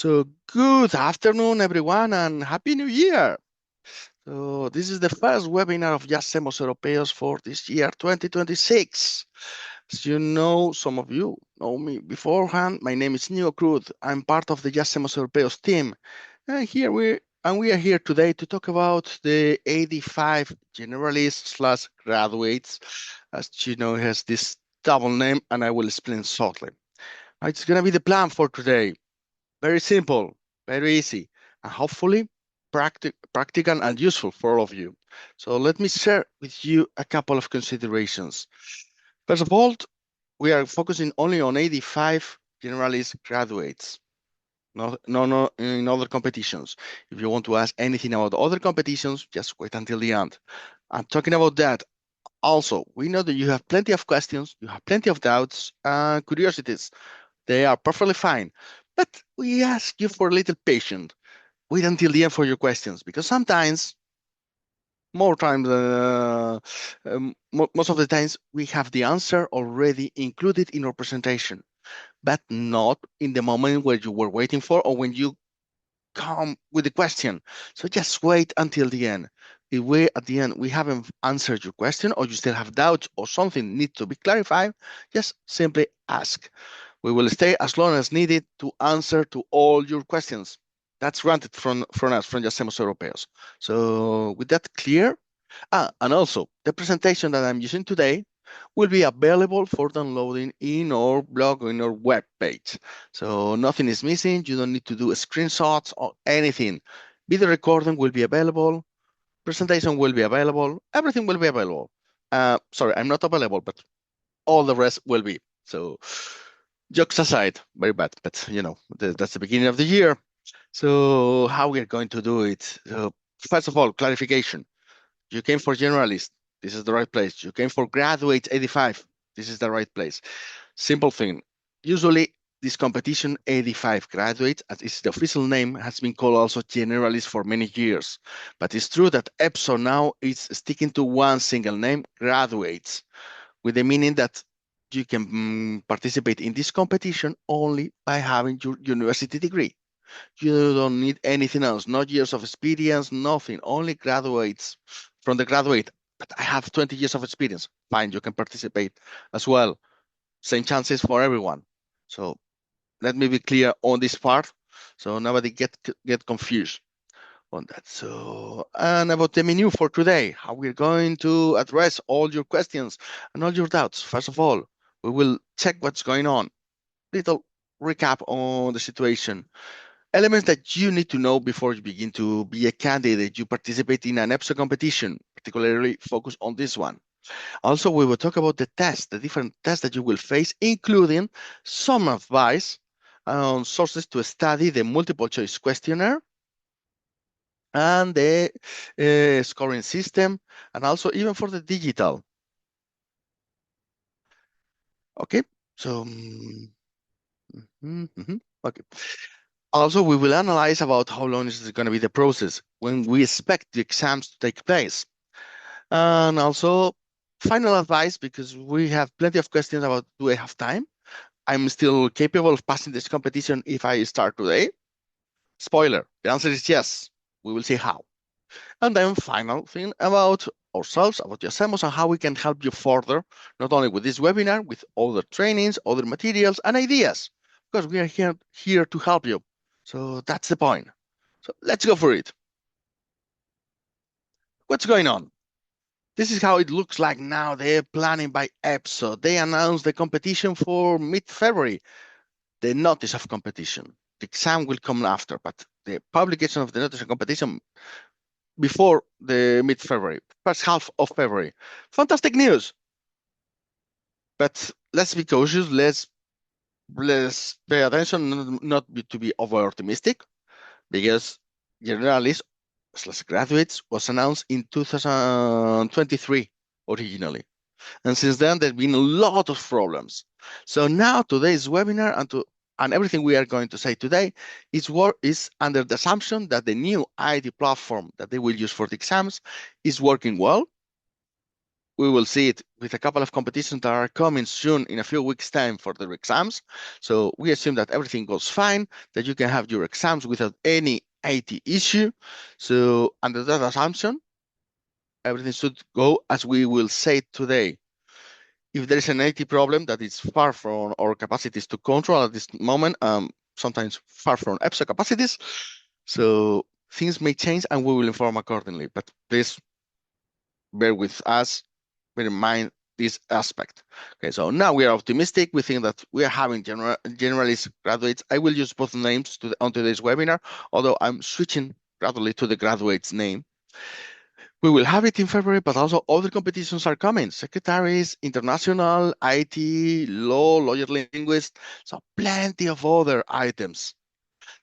So good afternoon, everyone, and Happy New Year. So this is the first webinar of YaSemosEuropes for this year, 2026. As you know, some of you know me beforehand. My name is Neo Cruz. I'm part of the YaSemosEuropes team. And we are here today to talk about the AD5 Generalists slash Graduates. As you know, it has this double name, and I will explain shortly. It's going to be the plan for today. Very simple, very easy, and hopefully practical and useful for all of you. So let me share with you a couple of considerations. First of all, we are focusing only on AD5 Generalist graduates, no in other competitions. If you want to ask anything about other competitions, just wait until the end. And talking about that, also, we know that you have plenty of questions, you have plenty of doubts and curiosities. They are perfectly fine. But we ask you for a little patience. Wait until the end for your questions, because sometimes, most of the times, we have the answer already included in our presentation, but not in the moment where you were waiting for or when you come with the question. So just wait until the end. If we, at the end, we haven't answered your question or you still have doubts or something needs to be clarified, just simply ask. We will stay as long as needed to answer to all your questions. That's granted from us, from YaSemosEuropes. So with that clear, and also the presentation that I'm using today will be available for downloading in our blog, in our web page. So nothing is missing. You don't need to do screenshots or anything. Video recording will be available. Presentation will be available. Everything will be available. Sorry, I'm not available, but all the rest will be. So jokes aside, very bad, but you know, that's the beginning of the year. So how we are going to do it? First of all, clarification. You came for generalist. This is the right place. You came for graduate 85. This is the right place. Simple thing. Usually this competition 85 graduates, as is the official name, has been called also generalist for many years. But it's true that EPSO now is sticking to one single name, graduates, with the meaning that you can participate in this competition only by having your university degree. You don't need anything else, not years of experience, nothing, only graduates from the graduate. But I have 20 years of experience. Fine, you can participate as well. Same chances for everyone. So let me be clear on this part, so nobody get confused on that. So, and about the menu for today, how we're going to address all your questions and all your doubts. First of all, we will check what's going on. Little recap on the situation. Elements that you need to know before you begin to be a candidate. You participate in an EPSO competition, particularly focus on this one. Also, we will talk about the tests, the different tests that you will face, including some advice on sources to study the multiple choice questionnaire and the scoring system, and also even for the digital. Okay, so okay. Also, we will analyze about how long is going to be the process, when we expect the exams to take place. And also, final advice, because we have plenty of questions about, do I have time? I'm still capable of passing this competition if I start today? Spoiler, the answer is yes. We will see how. And then final thing about ourselves, about YaSemos, and how we can help you further, not only with this webinar, with other trainings, other materials, and ideas, because we are here to help you. So that's the point. So let's go for it. What's going on? This is how it looks like now. They're planning by EPSO. They announced the competition for mid-February, the notice of competition. The exam will come after, but the publication of the notice of competition before the mid-February, first half of February. Fantastic news. But let's be cautious. Let's pay attention, not to be over-optimistic, because Generalist / Graduates was announced in 2023 originally. And since then, there's been a lot of problems. So now today's webinar and everything we are going to say today is under the assumption that the new IT platform that they will use for the exams is working well. we will see it with a couple of competitions that are coming soon in a few weeks' time for their exams. So we assume that everything goes fine, that you can have your exams without any IT issue. So under that assumption, everything should go as we will say today. If there is an IT problem that is far from our capacities to control at this moment, sometimes far from EPSO capacities, so things may change and we will inform accordingly. But please bear with us, bear in mind this aspect. Okay, so now we are optimistic. We think that we are having generalist graduates. I will use both names on today's webinar, although I'm switching gradually to the graduates name. We will have it in February, but also other competitions are coming. Secretaries, international, IT, law, lawyer linguist, so plenty of other items.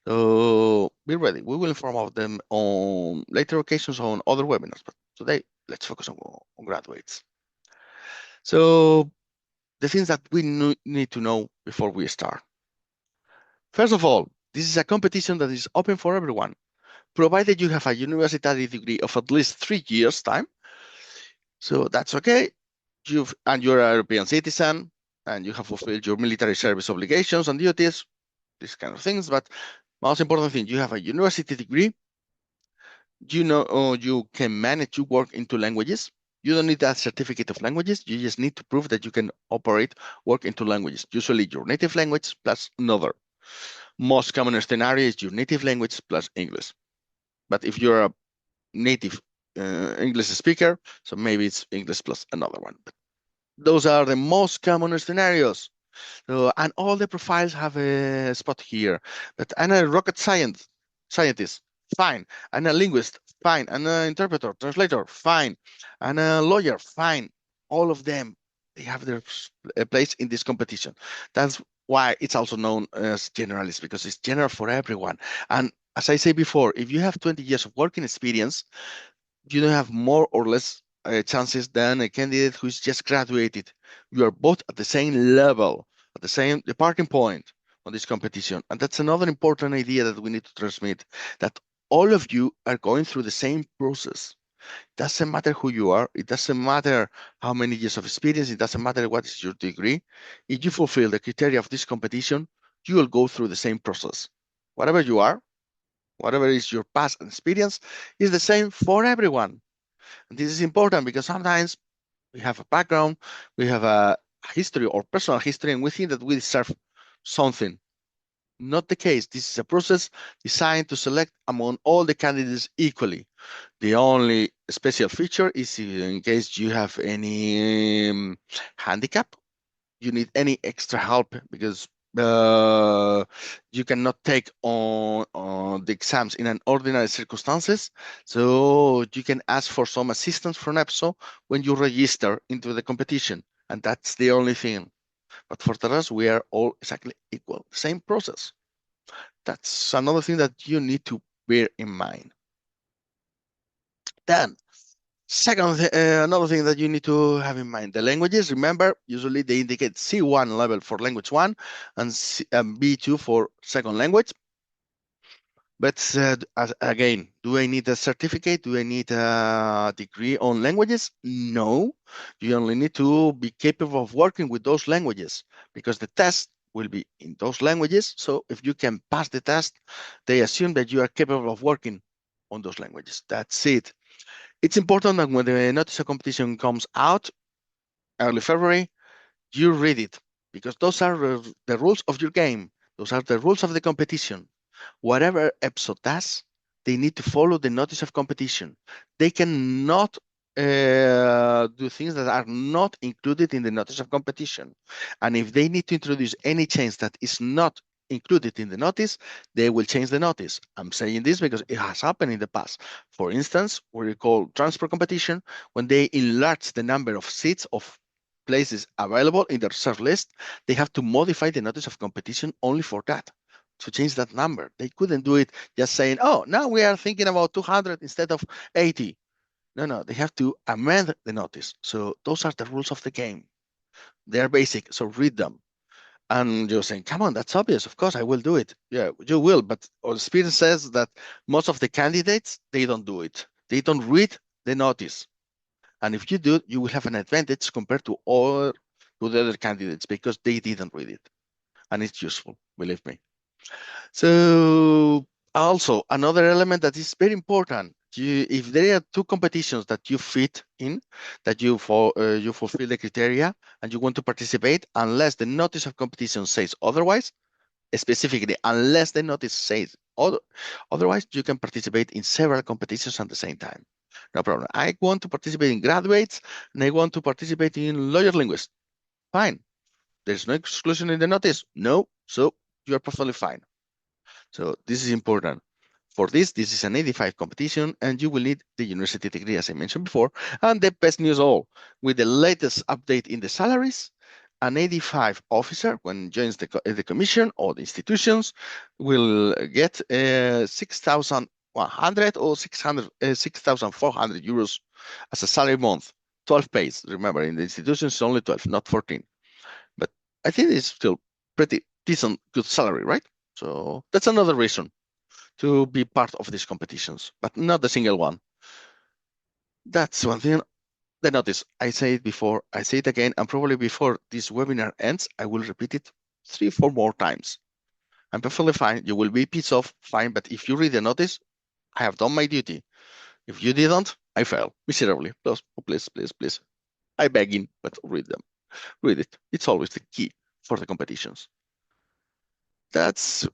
So be ready. We will inform of them on later occasions on other webinars, but today let's focus on graduates. So the things that we need to know before we start. First of all, this is a competition that is open for everyone, provided you have a university degree of at least 3 years time. So that's okay. You're a European citizen and you have fulfilled your military service obligations and duties, these kind of things. But most important thing, you have a university degree. You can manage to work in 2 languages. You don't need that certificate of languages. You just need to prove that you can work in 2 languages, usually your native language plus another. Most common scenario is your native language plus English. But if you're a native English speaker, so maybe it's English plus another one. But those are the most common scenarios. So, and all the profiles have a spot here. But I'm a rocket scientist, fine. I'm a linguist, fine. I'm an interpreter, translator, fine. I'm a lawyer, fine. All of them, they have their place in this competition. That's why it's also known as generalist, because it's general for everyone. And as I said before, if you have 20 years of working experience, you don't have more or less chances than a candidate who's just graduated. You are both at the same level, at the parking point on this competition. And that's another important idea that we need to transmit, that all of you are going through the same process. It doesn't matter who you are. It doesn't matter how many years of experience. It doesn't matter what is your degree. If you fulfill the criteria of this competition, you will go through the same process. Whatever you are, whatever is your past experience, is the same for everyone. And this is important because sometimes we have a background, we have a history or personal history, and we think that we deserve something. Not the case. This is a process designed to select among all the candidates equally. The only special feature is in case you have any handicap, you need any extra help, because you cannot take on the exams in an ordinary circumstances. So you can ask for some assistance from EPSO when you register into the competition. And that's the only thing. But for the rest, we are all exactly equal, same process. That's another thing that you need to bear in mind. Then, another thing that you need to have in mind, the languages. Remember, usually they indicate C1 level for language 1 and B2 for second language. But again, do I need a certificate? Do I need a degree on languages? No, you only need to be capable of working with those languages, because the test will be in those languages. So if you can pass the test, they assume that you are capable of working on those languages. That's it. It's important that when the notice of competition comes out early February, you read it, because those are the rules of your game. Those are the rules of the competition. Whatever EPSO does, they need to follow the notice of competition. They cannot do things that are not included in the notice of competition. And if they need to introduce any change that is not included in the notice, they will change the notice. I'm saying this because it has happened in the past. For instance, we recall transport competition, when they enlarge the number of seats of places available in the reserve list, they have to modify the notice of competition only for that, to change that number. They couldn't do it just saying, oh, now we are thinking about 200 instead of 80. No, they have to amend the notice. So those are the rules of the game. They're basic, so read them. And you're saying, come on, that's obvious. Of course, I will do it. Yeah, you will. But our experience says that most of the candidates, they don't do it. They don't read the notice. And if you do, you will have an advantage compared to the other candidates because they didn't read it. And it's useful, believe me. So also another element that is very important, if there are two competitions that you fit in, that you fulfill the criteria and you want to participate, unless the notice of competition says otherwise, specifically unless the notice says otherwise, you can participate in several competitions at the same time. No problem. I want to participate in graduates and I want to participate in lawyer linguist. Fine. There's no exclusion in the notice. No. So you are perfectly fine. So this is important. For this is an 85 competition, and you will need the university degree, as I mentioned before. And the best news all, with the latest update in the salaries, an 85 officer, when joins the commission or the institutions, will get 6,100 or 6,400 euros as a salary month, 12 pays. Remember, in the institutions, it's only 12, not 14. But I think it's still pretty decent, good salary, right? So that's another reason to be part of these competitions, but not the single one. That's one thing. The notice, I say it before, I say it again, and probably before this webinar ends, I will repeat it 3-4 more times. I'm perfectly fine. You will be pissed off, fine, but if you read the notice, I have done my duty. If you didn't, I fail miserably. Please, please, please. I beg in, but read them. Read it. It's always the key for the competitions. That's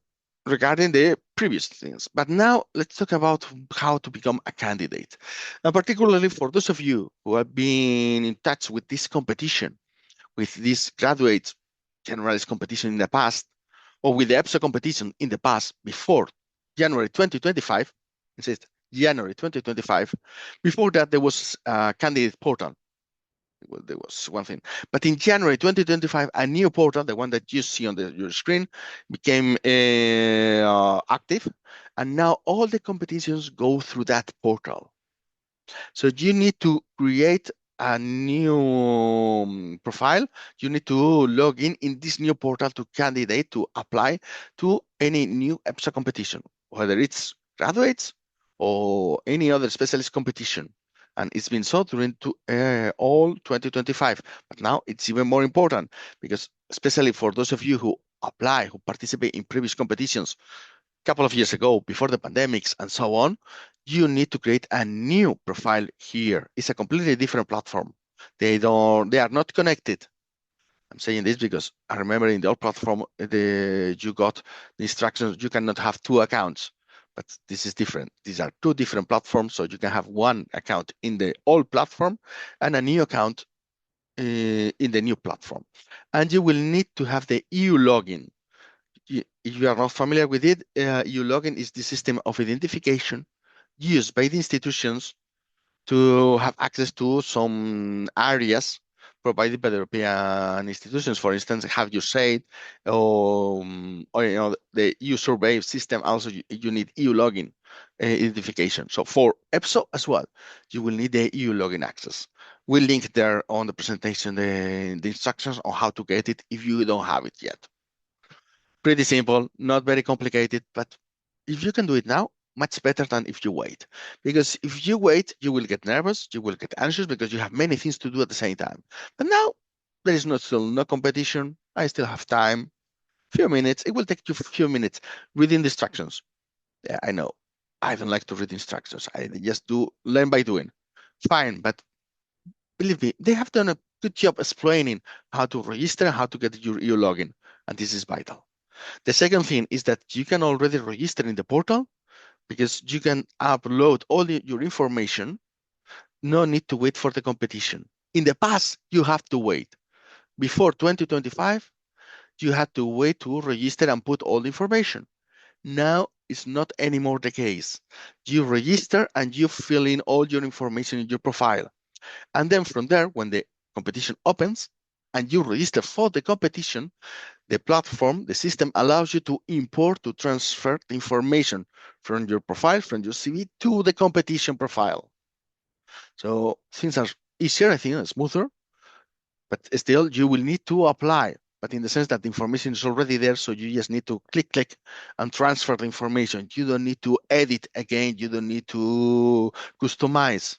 regarding the previous things. But now let's talk about how to become a candidate. And particularly for those of you who have been in touch with this competition, with this graduate generalist competition in the past, or with the EPSO competition in the past before January 2025, it says January 2025. Before that, there was a candidate portal. Well, there was one thing. But in January 2025, a new portal, the one that you see on your screen, became active. And now all the competitions go through that portal. So you need to create a new profile. You need to log in this new portal to candidate, to apply to any new EPSA competition, whether it's graduates or any other specialist competition. And it's been so during all 2025. But now it's even more important because especially for those of you who apply, who participate in previous competitions, couple of years ago, before the pandemics and so on, you need to create a new profile here. It's a completely different platform. They are not connected. I'm saying this because I remember in the old platform, you got the instructions, you cannot have two accounts, but this is different. These are two different platforms, so you can have one account in the old platform and a new account in the new platform. And you will need to have the EU login. If you are not familiar with it, EU login is the system of identification used by the institutions to have access to some areas provided by the European institutions. For instance, have you said, or the EU survey system also you need EU login identification. So for EPSO as well, you will need the EU login access. We'll link there on the presentation the instructions on how to get it if you don't have it yet. Pretty simple, not very complicated, but if you can do it now, much better than if you wait. Because if you wait, you will get nervous, you will get anxious because you have many things to do at the same time. But now there is still no competition. I still have time. Few minutes. It will take you a few minutes reading the instructions. Yeah, I know. I don't like to read instructions. I just do learn by doing. Fine, but believe me, they have done a good job explaining how to register and how to get your login, and this is vital. The second thing is that you can already register in the portal because you can upload all your information. No need to wait for the competition. In the past, you have to wait. Before 2025, you had to wait to register and put all the information. Now it's not anymore the case. You register and you fill in all your information in your profile. And then from there, when the competition opens and you register for the competition, the platform, the system allows you to import, to transfer the information from your profile, from your CV to the competition profile. So things are easier, I think, and smoother, but still you will need to apply, but in the sense that the information is already there, so you just need to click, and transfer the information. You don't need to edit again. You don't need to customize.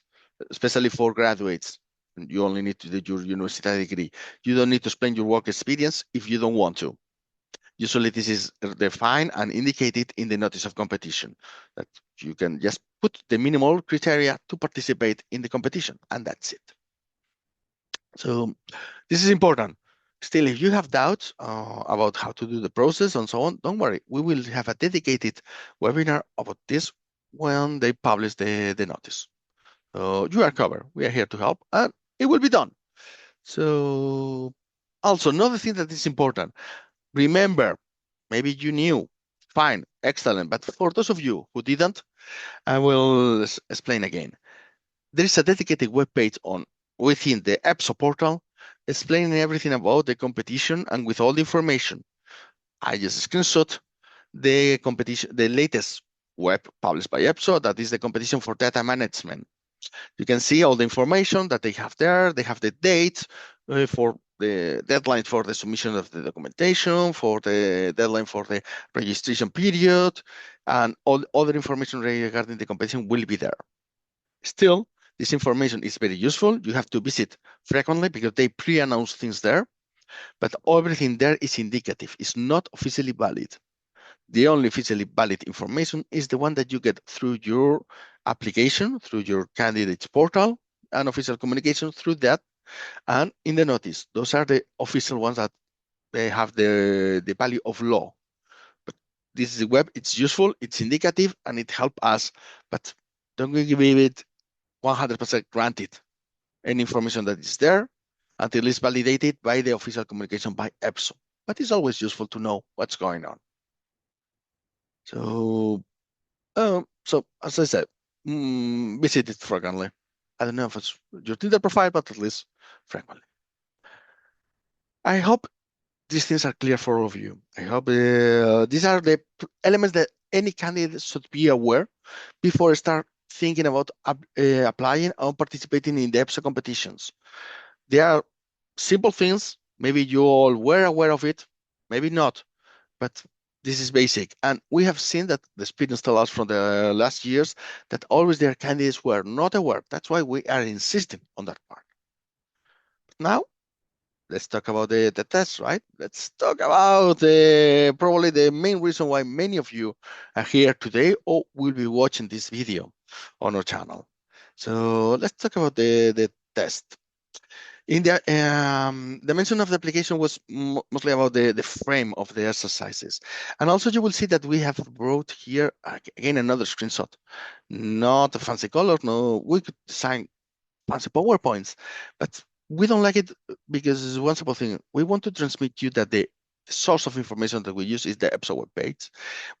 especially for graduates. You only need to do your university degree. You don't need to explain your work experience if you don't want to. Usually this is defined and indicated in the notice of competition, that you can just put the minimal criteria to participate in the competition, and that's it. So this is important. Still, if you have doubts about how to do the process and so on, don't worry. We will have a dedicated webinar about this when they publish the notice. So you are covered. We are here to help, and it will be done. So also another thing that is important, remember, maybe you knew, fine, excellent. But for those of you who didn't, I will explain again. There is a dedicated web page within the EPSO portal explaining everything about the competition and with all the information. I just screenshot the competition, the latest web published by EPSO, that is the competition for data management. You can see all the information that they have there. They have the date for the deadline for the submission of the documentation, for the deadline for the registration period, and all other information regarding the competition will be there. Still, this information is very useful. You have to visit frequently because they pre-announce things there, but everything there is indicative. It's not officially valid. The only officially valid information is the one that you get through your application, through your candidates portal, and official communication through that, and in the notice. Those are the official ones that they have the value of law. But this is the web, it's useful, it's indicative, and it helps us, but don't give it 100% granted. Any information that is there until it's validated by the official communication by EPSO. But it's always useful to know what's going on. So as I said, visit it frequently. I don't know if it's your Tinder profile, but at least frequently. I hope these things are clear for all of you. I hope these are the elements that any candidate should be aware before start thinking about applying or participating in the EPSO competitions. They are simple things. Maybe you all were aware of it, maybe not, but this is basic. And we have seen that the experience tells us from the last years that always their candidates were not aware. That's why we are insisting on that part. Now, let's talk about the test, right? Let's talk about probably the main reason why many of you are here today or will be watching this video on our channel. So let's talk about the test. In the mention of the application was mostly about the frame of the exercises. And also you will see that we have brought here, again, another screenshot. Not a fancy color, no, we could design fancy PowerPoints, but we don't like it because it's one simple thing. We want to transmit you that the source of information that we use is the EPSO web page.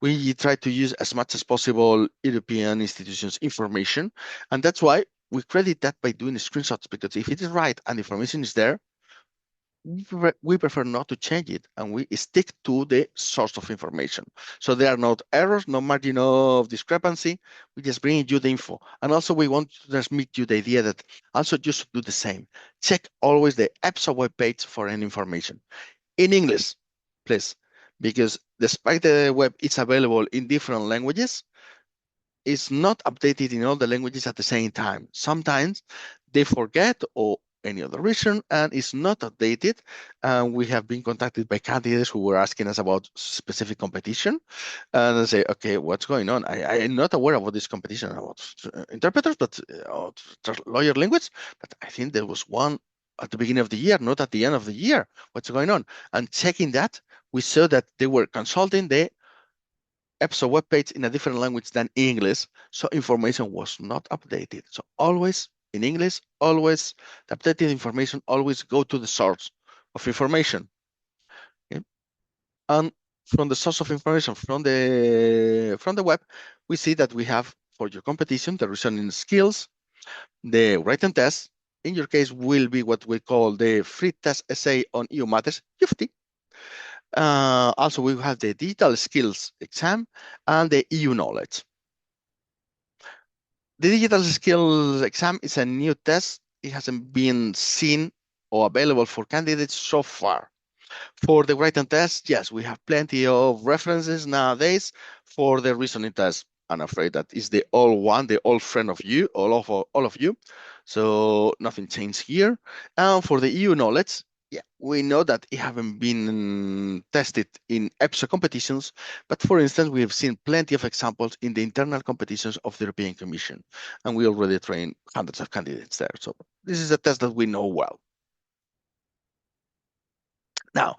We try to use as much as possible European institutions' information, and that's why we credit that by doing screenshots, because if it is right and the information is there, we prefer not to change it, and we stick to the source of information. So there are no errors, no margin of discrepancy. We just bring you the info. And also we want to transmit you the idea that also you should do the same. Check always the EPSO web page for any information. In English, please, because despite the web is available in different languages, it's not updated in all the languages at the same time. Sometimes they forget or any other reason, and it's not updated. We have been contacted by candidates who were asking us about specific competition, and I say, okay, what's going on? I am not aware about this competition about interpreters, but lawyer language, but I think there was one at the beginning of the year, not at the end of the year. What's going on? And checking that, we saw that they were consulting the EPSO webpage in a different language than English, so information was not updated. So always in English, always the updated information, always go to the source of information. Okay? And from the source of information from the web, we see that we have for your competition the reasoning skills, the written test. In your case, will be what we call the free test essay on EU matters, EUFTE. Also, we have the digital skills exam and the EU knowledge. The digital skills exam is a new test. It hasn't been seen or available for candidates so far. For the written test, yes, we have plenty of references nowadays for the reasoning test. I'm afraid that is the old one, the old friend of you, all of you. So nothing changed here. And for the EU knowledge, yeah, we know that it haven't been tested in EPSO competitions, but for instance, we have seen plenty of examples in the internal competitions of the European Commission, and we already trained hundreds of candidates there. So this is a test that we know well. Now,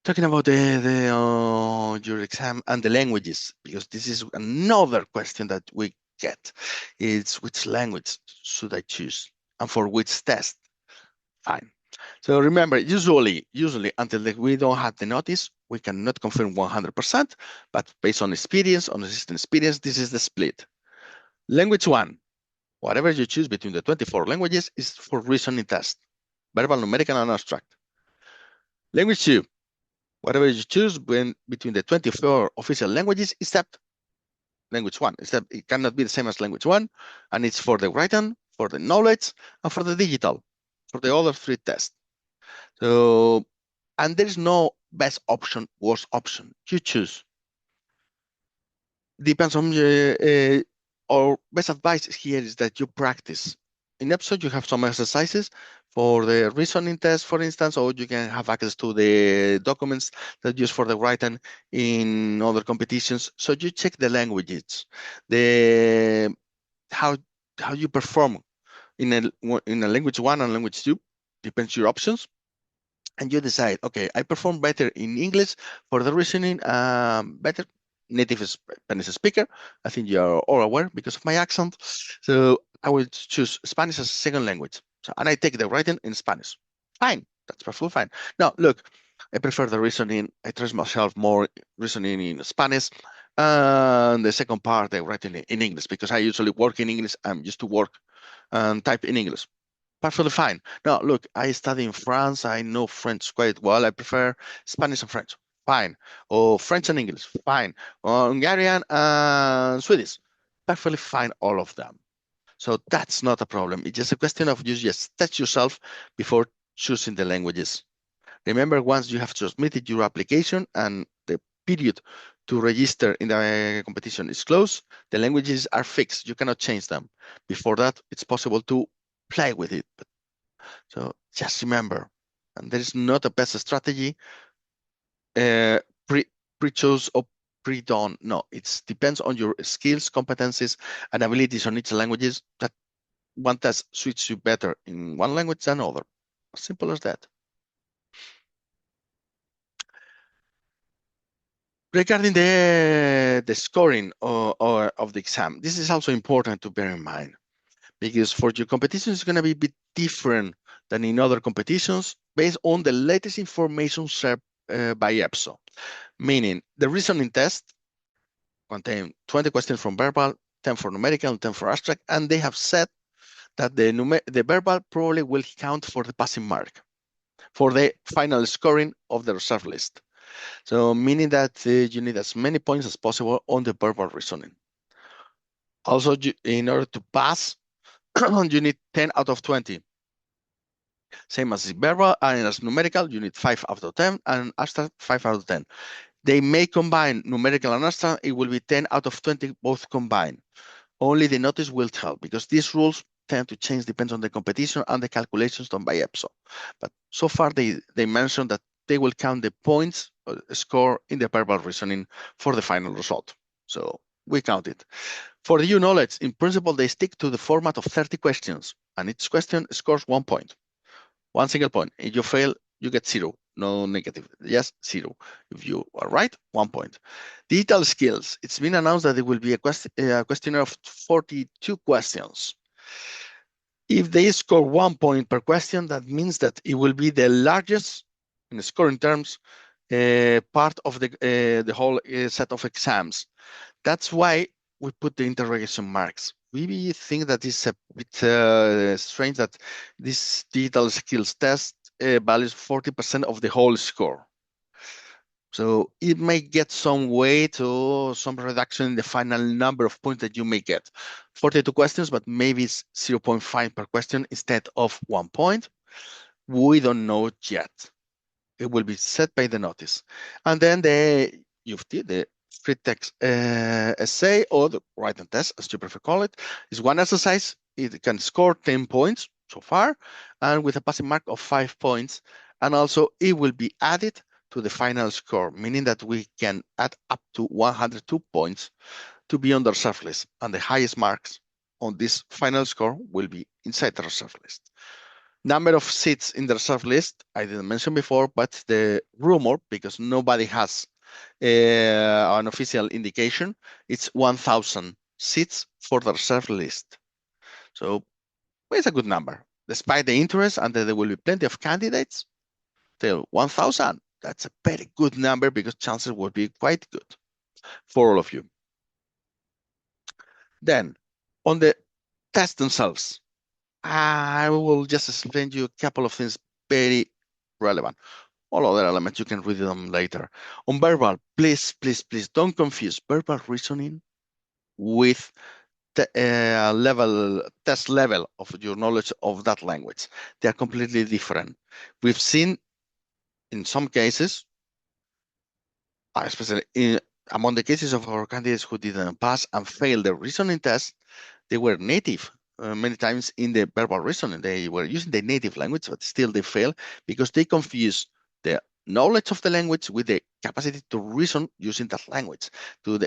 talking about your exam and the languages, because this is another question that we get. It's which language should I choose and for which test? Fine. So remember, usually until we don't have the notice, we cannot confirm 100%, but based on experience, on existing experience, this is the split. Language one, whatever you choose between the 24 languages is for reasoning test, verbal, numerical, and abstract. Language two, whatever you choose between the 24 official languages except language one, except it cannot be the same as language one, and it's for the written, for the knowledge, and for the digital, for the other three tests. So, and there is no best option, worst option. You choose. Depends on our best advice here is that you practice. In episode, you have some exercises for the reasoning test, for instance, or you can have access to the documents that use for the writing in other competitions. So you check the languages, the how you perform in a language one and language two, depends your options. And you decide, okay, I perform better in English for the reasoning, better native Spanish speaker. I think you are all aware because of my accent. So I will choose Spanish as a second language. So, and I take the writing in Spanish. Fine, that's perfectly fine. Now, look, I prefer the reasoning. I trust myself more reasoning in Spanish. And the second part, the writing in English, because I usually work in English. I'm used to work and type in English. Perfectly fine. Now, look, I study in France. I know French quite well. I prefer Spanish and French. Fine. Or French and English. Fine. Or Hungarian and Swedish. Perfectly fine, all of them. So that's not a problem. It's just a question of you just test yourself before choosing the languages. Remember, once you have submitted your application and the period to register in the competition is closed, the languages are fixed. You cannot change them. Before that, it's possible to play with it. So just remember, and there is not a best strategy, pre-chose or pre-done. No, it depends on your skills, competencies, and abilities on each languages. That one test suits you better in one language than other. As simple as that. Regarding the scoring of the exam, this is also important to bear in mind because for your competition, it's going to be a bit different than in other competitions based on the latest information shared by EPSO. Meaning the reasoning test contain 20 questions from verbal, 10 for numerical, and 10 for abstract, and they have said that the verbal probably will count for the passing mark for the final scoring of the reserve list. So meaning that you need as many points as possible on the verbal reasoning. Also, in order to pass, you need 10 out of 20. Same as the verbal and as numerical, you need 5 out of 10 and abstract 5 out of 10. They may combine numerical and abstract, it will be 10 out of 20 both combined. Only the notice will tell because these rules tend to change depends on the competition and the calculations done by EPSO. But so far they mentioned that they will count the points score in the verbal reasoning for the final result. So we count it. For the EU knowledge, in principle, they stick to the format of 30 questions and each question scores 1 point. One single point. If you fail, you get 0. No negative, just 0. If you are right, 1 point. Digital skills. It's been announced that it will be a questionnaire of 42 questions. If they score 1 point per question, that means that it will be the largest, in scoring terms, part of the whole set of exams. That's why we put the interrogation marks. We think that it's a bit strange that this digital skills test values 40% of the whole score. So it may get some weight or some reduction in the final number of points that you may get. 42 questions, but maybe it's 0.5 per question instead of 1 point. We don't know it yet. It will be set by the notice. And then the EUFTE, the free text essay or the writing test, as you prefer call it, is one exercise. It can score 10 points so far, and with a passing mark of 5 points. And also it will be added to the final score, meaning that we can add up to 102 points to be on the reserve list. And the highest marks on this final score will be inside the reserve list. Number of seats in the reserve list, I didn't mention before, but the rumor, because nobody has an official indication, it's 1,000 seats for the reserve list. So it's a good number. Despite the interest and that there will be plenty of candidates, till 1,000, that's a very good number because chances will be quite good for all of you. Then on the tests themselves, I will just explain you a couple of things very relevant. All other elements, you can read them later. On verbal, please, please, please don't confuse verbal reasoning with the test level of your knowledge of that language. They are completely different. We've seen in some cases, especially among the cases of our candidates who didn't pass and failed the reasoning test, they were native many times in the verbal reasoning. They were using the native language, but still they fail because they confuse the knowledge of the language with the capacity to reason using that language,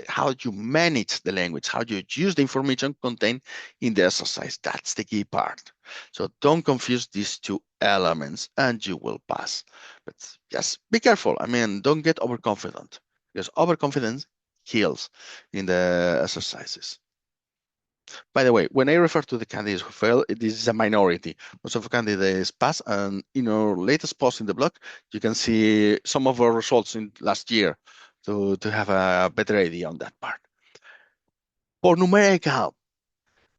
how you manage the language, how you use the information contained in the exercise. That's the key part. So don't confuse these two elements and you will pass. But just be careful. I mean, don't get overconfident because overconfidence kills in the exercises. By the way, when I refer to the candidates who fail, this is a minority. Most of the candidates pass, and in our latest post in the blog, you can see some of our results in last year to have a better idea on that part. For numerical,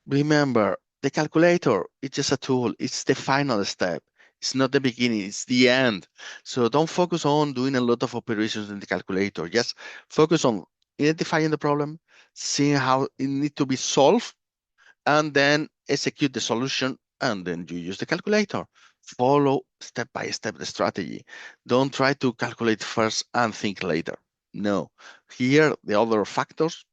remember, the calculator, it's just a tool. It's the final step. It's not the beginning, it's the end. So don't focus on doing a lot of operations in the calculator. Just focus on identifying the problem, seeing how it needs to be solved, and then execute the solution, and then you use the calculator. Follow step by step the strategy. Don't try to calculate first and think later. No, here the other factors,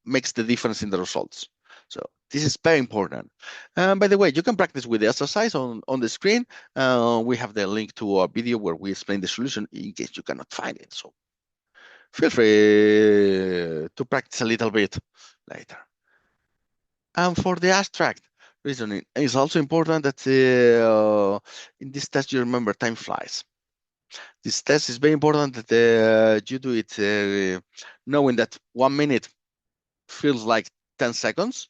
makes the difference in the results. So this is very important. And by the way, you can practice with the exercise on the screen. We have the link to a video where we explain the solution in case you cannot find it. So feel free to practice a little bit later. And for the abstract reasoning, it's also important that in this test you remember time flies. This test is very important that you do it knowing that 1 minute feels like 10 seconds.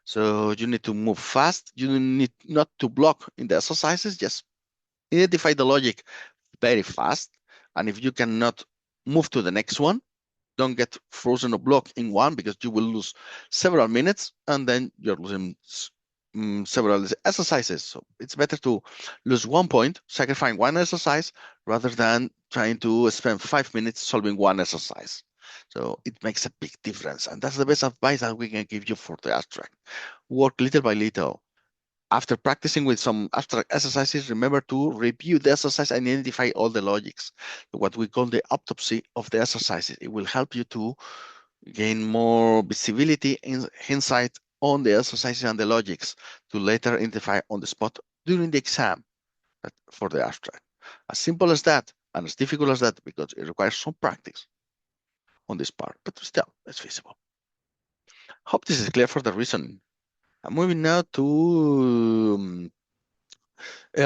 So you need to move fast. You need not to block in the exercises, just identify the logic very fast. And if you cannot move to the next one, don't get frozen or blocked in one because you will lose several minutes and then you're losing several exercises. So it's better to lose 1 point, sacrificing one exercise rather than trying to spend 5 minutes solving one exercise. So it makes a big difference. And that's the best advice that we can give you for the abstract. Work little by little. After practicing with some abstract exercises, remember to review the exercise and identify all the logics, what we call the autopsy of the exercises. It will help you to gain more visibility and insight on the exercises and the logics to later identify on the spot during the exam for the abstract. As simple as that and as difficult as that because it requires some practice on this part, but still, it's feasible. Hope this is clear for the reasoning. I'm moving now to the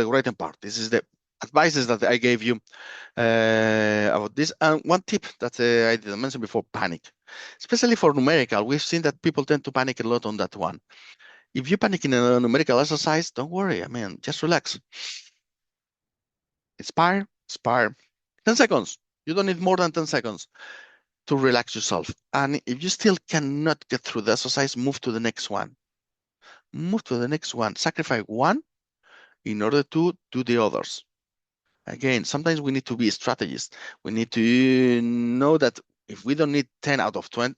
writing part. This is the advices that I gave you about this. And one tip that I didn't mention before: panic, especially for numerical. We've seen that people tend to panic a lot on that one. If you panic in a numerical exercise, don't worry. I mean, just relax. Inspire. 10 seconds. You don't need more than 10 seconds to relax yourself. And if you still cannot get through the exercise, move to the next one. Move to the next one. Sacrifice one in order to do the others. Again, sometimes we need to be strategists. We need to know that if we don't need 10 out of 10,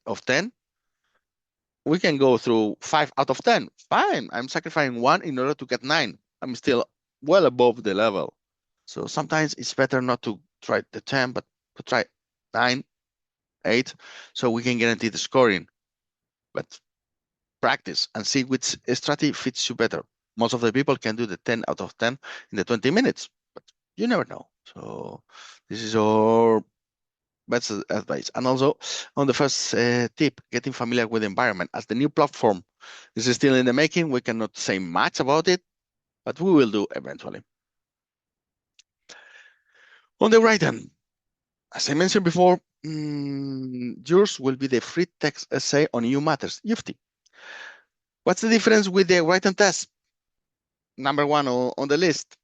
we can go through 5 out of 10. Fine, I'm sacrificing one in order to get 9. I'm still well above the level. So sometimes it's better not to try the 10, but to try 9, 8, so we can guarantee the scoring. But practice and see which strategy fits you better. Most of the people can do the 10 out of 10 in the 20 minutes, but you never know. So this is our best advice. And also on the first tip, getting familiar with the environment. As the new platform is still in the making, we cannot say much about it, but we will do eventually. On the right hand, as I mentioned before, yours will be the free text essay on EU matters, EUFTE. What's the difference with the written test? Number one on the list.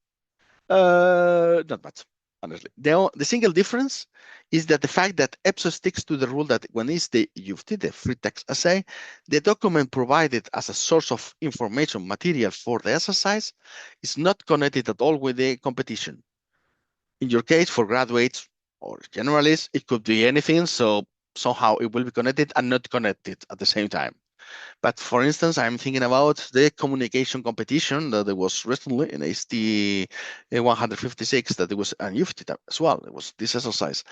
Not much, honestly. The single difference is that the fact that EPSO sticks to the rule that when it's the EUFTE, the free text essay, the document provided as a source of information material for the exercise is not connected at all with the competition. In your case, for graduates or generalists, it could be anything, so somehow it will be connected and not connected at the same time. But for instance, I'm thinking about the communication competition that there was recently in HT 156 that it was and EUFTE as well. It was this exercise.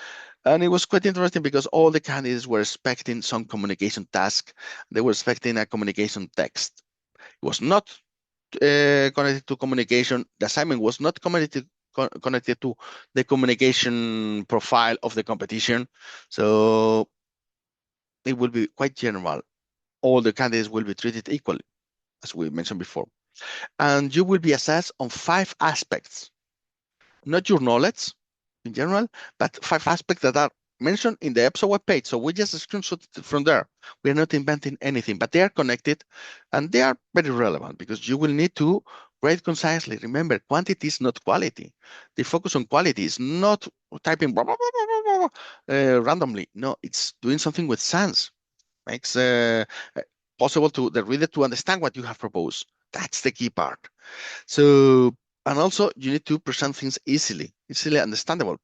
And it was quite interesting because all the candidates were expecting some communication task. They were expecting a communication text. It was not connected to communication. The assignment was not connected to the communication profile of the competition. So it will be quite general. All the candidates will be treated equally, as we mentioned before. And you will be assessed on 5 aspects, not your knowledge in general, but 5 aspects that are mentioned in the EPSO webpage. So we just screenshot from there. We are not inventing anything, but they are connected and they are very relevant because you will need to write concisely. Remember, quantity is not quality. The focus on quality is not typing blah, blah, blah, blah, blah, randomly. No, it's doing something with sense. Makes possible to the reader to understand what you have proposed. That's the key part. So, and also you need to present things easily understandable.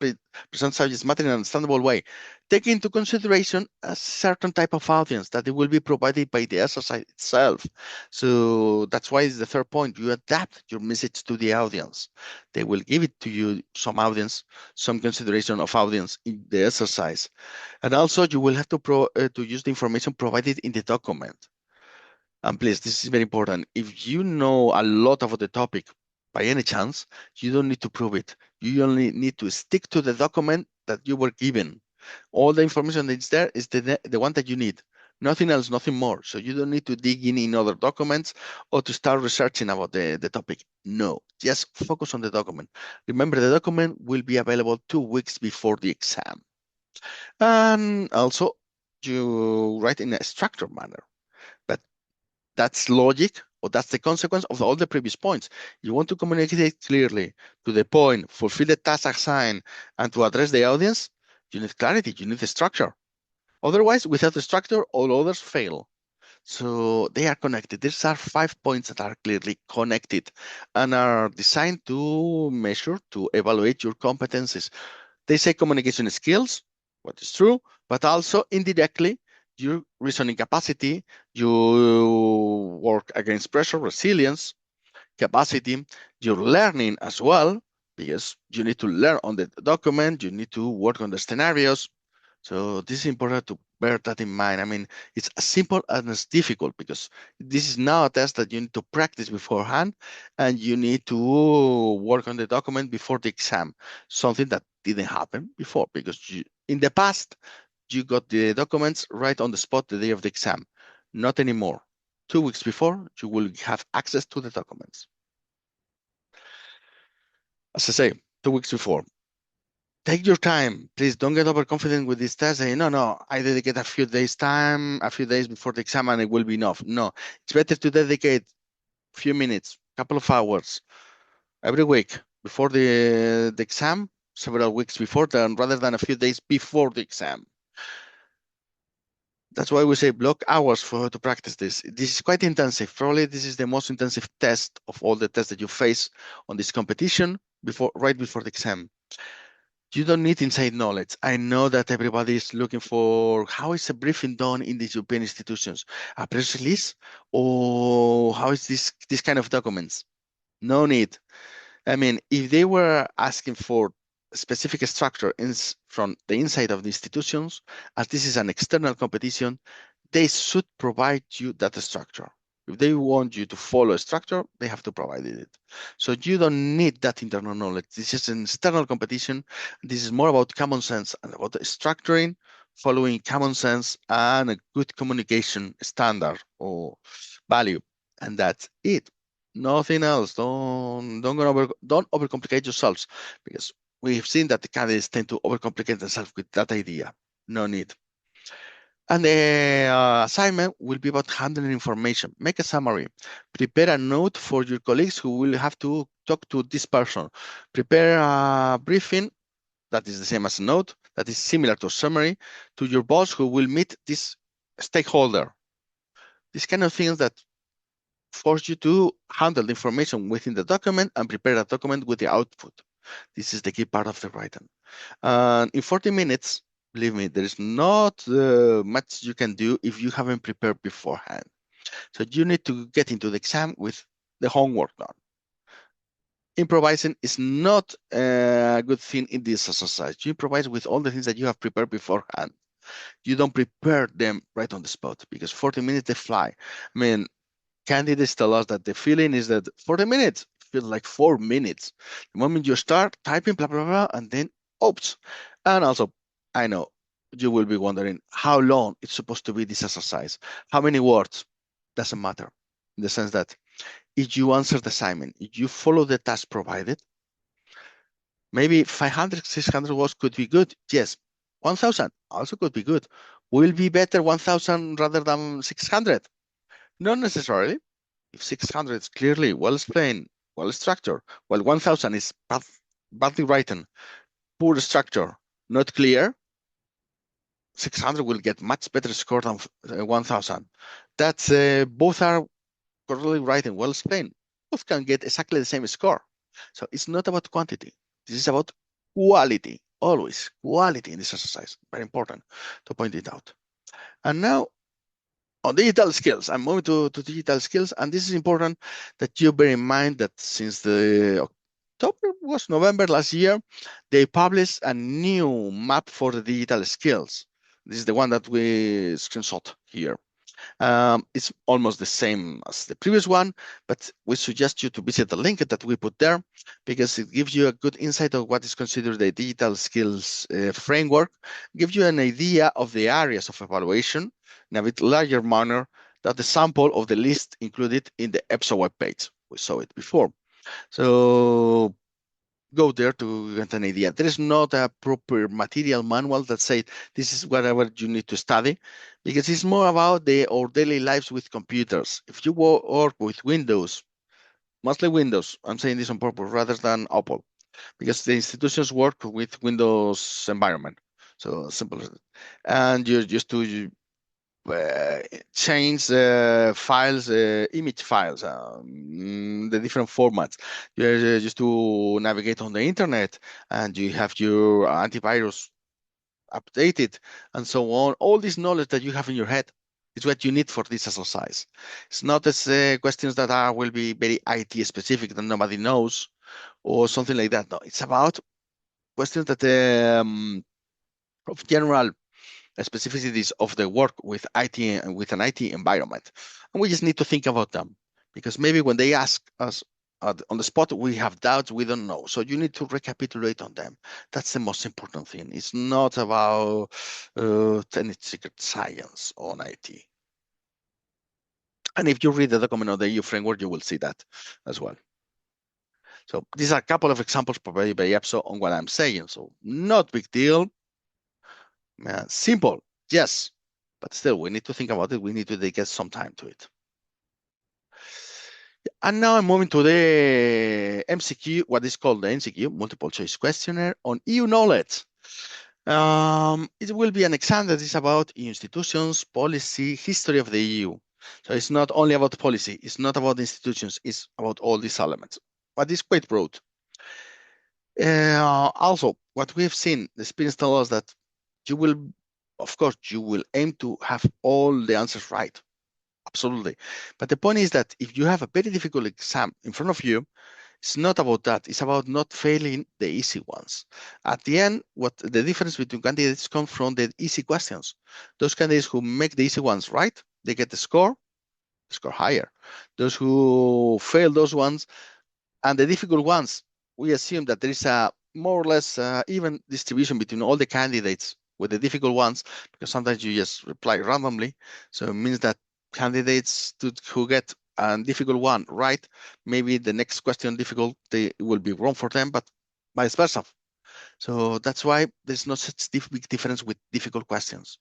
Present subject matter in an understandable way. Take into consideration a certain type of audience that it will be provided by the exercise itself. So that's why it's the third point. You adapt your message to the audience. They will give it to you some audience, some consideration of audience in the exercise. And also you will have to use the information provided in the document. And please, this is very important. If you know a lot about the topic by any chance, you don't need to prove it. You only need to stick to the document that you were given. All the information that's there is the one that you need. Nothing else, nothing more. So you don't need to dig in other documents or to start researching about the topic. No, just focus on the document. Remember, the document will be available 2 weeks before the exam. And also, you write in a structured manner. But that's logic, or that's the consequence of all the previous points. You want to communicate it clearly, to the point, fulfill the task assigned, and to address the audience, you need clarity, you need the structure. Otherwise, without the structure, all others fail. So they are connected. These are 5 points that are clearly connected and are designed to measure, to evaluate your competencies. They say communication skills, what is true, but also indirectly, your reasoning capacity, you work against pressure, resilience, capacity, your learning as well, because you need to learn on the document, you need to work on the scenarios. So this is important to bear that in mind. I mean, it's as simple as it's difficult because this is now a test that you need to practice beforehand and you need to work on the document before the exam, something that didn't happen before because in the past, you got the documents right on the spot the day of the exam. Not anymore. 2 weeks before, you will have access to the documents. As I say, 2 weeks before. Take your time. Please don't get overconfident with this test. Say, no, I dedicate a few days time, a few days before the exam and it will be enough. No, it's better to dedicate a few minutes, a couple of hours every week before the exam, several weeks before, rather than a few days before the exam. That's why we say block hours to practice this. This is quite intensive. Probably this is the most intensive test of all the tests that you face on this competition right before the exam. You don't need inside knowledge. I know that everybody is looking for how is a briefing done in these European institutions, a press release, or how is this kind of documents? No need. I mean, if they were asking for specific structure from the inside of the institutions, as this is an external competition, they should provide you that structure. If they want you to follow a structure, they have to provide it. So you don't need that internal knowledge. This is an external competition. This is more about common sense and about structuring, following common sense and a good communication standard or value. And that's it. Nothing else. Don't overcomplicate yourselves, because we've seen that the candidates tend to overcomplicate themselves with that idea. No need. And the assignment will be about handling information. Make a summary. Prepare a note for your colleagues who will have to talk to this person. Prepare a briefing that is the same as a note, that is similar to a summary, to your boss who will meet this stakeholder. These kind of things that force you to handle the information within the document and prepare a document with the output. This is the key part of the writing. In 40 minutes, believe me, there is not much you can do if you haven't prepared beforehand. So you need to get into the exam with the homework done. Improvising is not a good thing in this exercise. You improvise with all the things that you have prepared beforehand. You don't prepare them right on the spot, because 40 minutes, they fly. I mean, candidates tell us that the feeling is that 40 minutes feels like 4 minutes. The moment you start typing, blah, blah, blah, and then, oops. And also, I know you will be wondering how long it's supposed to be this exercise. How many words? Doesn't matter, in the sense that if you answer the assignment, if you follow the task provided, maybe 500, 600 words could be good. Yes. 1,000 also could be good. Will be better 1,000 rather than 600? Not necessarily. If 600 is clearly well explained, well structured, while 1,000 is badly written, poor structure, not clear, 600 will get much better score than 1,000. That's both are correctly written, well explained. Both can get exactly the same score. So it's not about quantity. This is about quality. Always quality in this exercise. Very important to point it out. And now, on digital skills, I'm moving to digital skills, and this is important that you bear in mind that since the October was November last year, they published a new map for the digital skills. This is the one that we screenshot here. It's almost the same as the previous one, but we suggest you to visit the link that we put there, because it gives you a good insight of what is considered the digital skills framework, gives you an idea of the areas of evaluation in a bit larger manner than the sample of the list included in the EPSO webpage. We saw it before. So go there to get an idea. There is not a proper material manual that says this is whatever you need to study, because it's more about our daily lives with computers. If you work with Windows, mostly Windows, I'm saying this on purpose rather than Apple, because the institutions work with Windows environment. So simple as that. And you're just to change files, image files, the different formats. You're just to navigate on the internet, and you have your antivirus updated, and so on. All this knowledge that you have in your head is what you need for this exercise. It's not as questions that will be very IT specific that nobody knows or something like that. No, it's about questions that of general specificities of the work with IT and with an IT environment. And we just need to think about them, because maybe when they ask us on the spot, we have doubts, we don't know. So you need to recapitulate on them. That's the most important thing. It's not about any secret science on IT. And if you read the document of the EU framework, you will see that as well. So these are a couple of examples provided by EPSO on what I'm saying. So not big deal. Simple, yes, but still we need to think about it. We need to dedicate some time to it. And now I'm moving to the MCQ, what is called the MCQ, multiple choice questionnaire on EU knowledge. It will be an exam that is about institutions, policy, history of the EU. So it's not only about policy, it's not about institutions, it's about all these elements, but it's quite broad. Also, what we have seen, the experience tells us that you will, of course, you will aim to have all the answers right. Absolutely. But the point is that if you have a very difficult exam in front of you, It's not about that. It's about not failing the easy ones. At the end, what the difference between candidates comes from the easy questions. Those candidates who make the easy ones right, they get the score higher. Those who fail those ones and the difficult ones, we assume that there is a more or less even distribution between all the candidates with the difficult ones, because sometimes you just reply randomly. So it means that candidates who get a difficult one right, maybe the next question difficult, they will be wrong for them, but vice versa. So that's why there's not such big difference with difficult questions.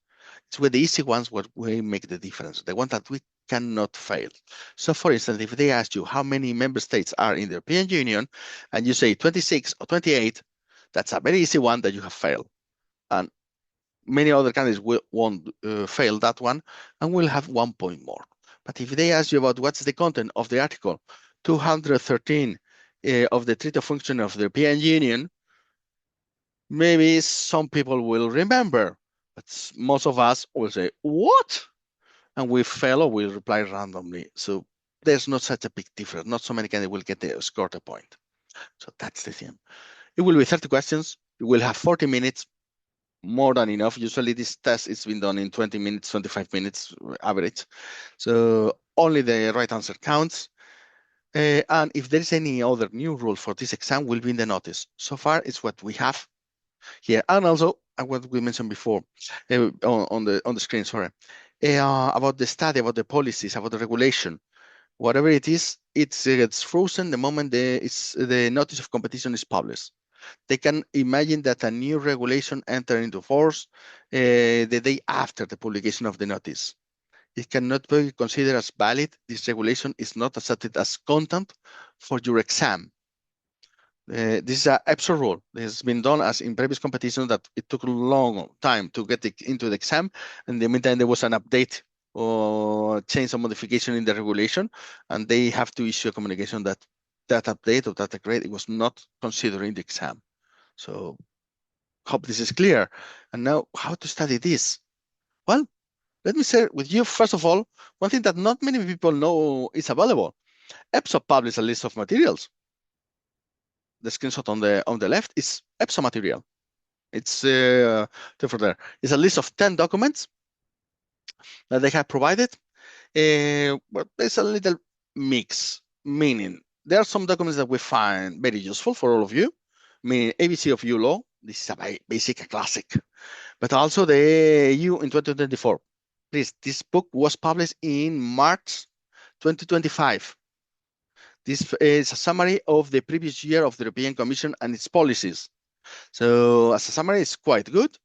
It's with the easy ones what we make the difference, the one that we cannot fail. So for instance, if they ask you how many member states are in the European Union, and you say 26 or 28, that's a very easy one that you have failed. And many other candidates won't fail that one and will have 1 point more. But if they ask you about what's the content of the article 213 of the Treaty of Function of the European Union, maybe some people will remember, but most of us will say, what? And we fail or we reply randomly. So there's not such a big difference. Not so many candidates will get the score a point. So that's the thing. It will be 30 questions. You will have 40 minutes, more than enough. Usually this test is been done in 20 minutes, 25 minutes average. So only the right answer counts. And if there's any other new rule for this exam, will be in the notice. So far, it's what we have here, and also what we mentioned before on the screen. Sorry, about the study, about the policies, about the regulation, whatever it is, it gets frozen the moment the notice of competition is published. They can imagine that a new regulation enter into force the day after the publication of the notice. It cannot be considered as valid. This regulation is not accepted as content for your exam. This is an EPSO rule. This has been done as in previous competitions that it took a long time to get into the exam. In the meantime, there was an update or change or modification in the regulation, and they have to issue a communication that that update or that grade it was not considering the exam. So hope this is clear. And now how to study this? Well, let me share with you, first of all, one thing that not many people know is available. EPSO published a list of materials. The screenshot on the left is EPSO material. It's for there. It's a list of 10 documents that they have provided. But there's a little mix, meaning there are some documents that we find very useful for all of you, meaning ABC of EU law. This is a basic, a classic, but also the EU in 2024. Please, this book was published in March 2025. This is a summary of the previous year of the European Commission and its policies. So as a summary, it's quite good,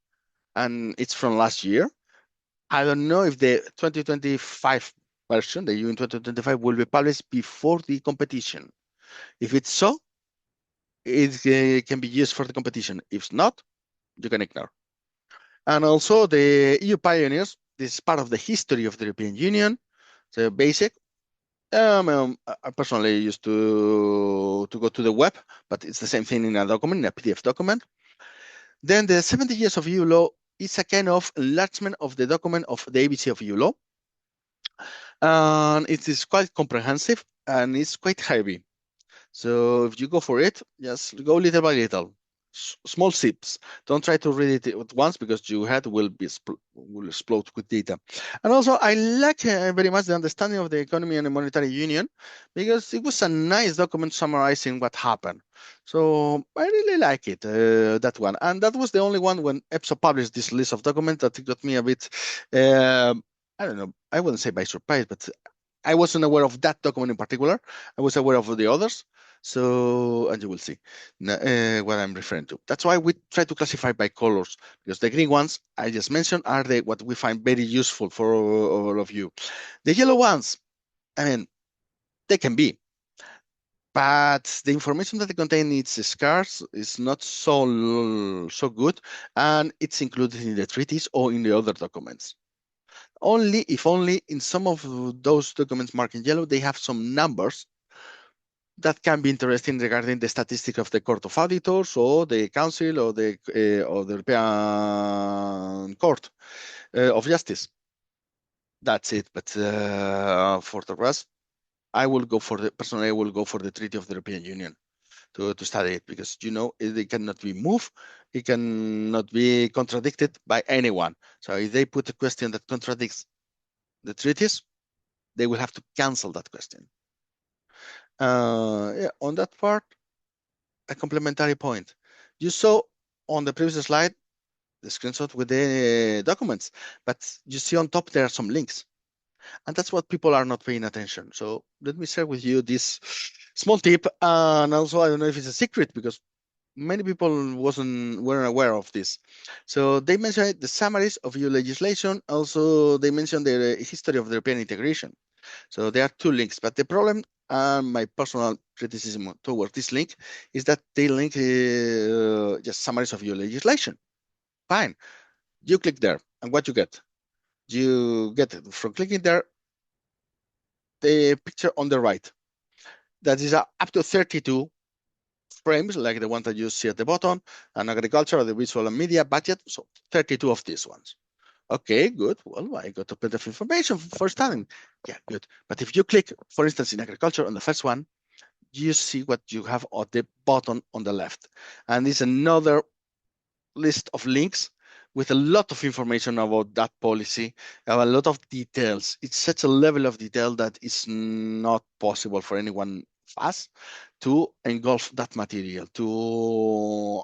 and it's from last year. I don't know if the 2025 version, the EU in 2025, will be published before the competition. If it's so, it can be used for the competition. If not, you can ignore. And also the EU pioneers, this is part of the history of the European Union. So basic. I personally used to go to the web, but it's the same thing in a document, in a PDF document. Then the 70 years of EU law is a kind of enlargement of the document of the ABC of EU law. And it is quite comprehensive and it's quite heavy. So if you go for it, just go little by little, small sips. Don't try to read it at once because your head will explode with data. And also, I like very much the understanding of the economy and the monetary union because it was a nice document summarizing what happened. So I really like it, that one. And that was the only one when EPSO published this list of documents that it got me a bit, I don't know, I wouldn't say by surprise, but I wasn't aware of that document in particular. I was aware of the others. So, and you will see what I'm referring to. That's why we try to classify by colors, because the green ones I just mentioned are what we find very useful for all of you. The yellow ones, I mean, they can be, but the information that they contain is scarce, is not so good, and it's included in the treaties or in the other documents. Only in some of those documents marked in yellow, they have some numbers that can be interesting regarding the statistics of the Court of Auditors or the Council or the European Court of Justice. That's it. But for the rest, personally, I will go for the Treaty of the European Union. to study it, because it cannot be moved, it cannot be contradicted by anyone. So if they put a question that contradicts the treaties, they will have to cancel that question. Yeah, on that part, a complementary point. You saw on the previous slide the screenshot with the documents, but you see on top there are some links, and that's what people are not paying attention. So let me share with you this small tip, and also I don't know if it's a secret because many people weren't aware of this. So they mentioned the summaries of EU legislation. Also, they mentioned the history of the European integration. So there are two links, but the problem and my personal criticism towards this link is that they link just summaries of EU legislation. Fine, you click there, and what you get? You get from clicking there the picture on the right. That is up to 32 frames, like the one that you see at the bottom, and agriculture, the visual and media budget. So 32 of these ones. Okay, good. Well, I got a bit of information for studying. Yeah, good. But if you click, for instance, in agriculture on the first one, you see what you have at the bottom on the left. And it's another list of links with a lot of information about that policy, a lot of details. It's such a level of detail that it's not possible for anyone fast to engulf that material, to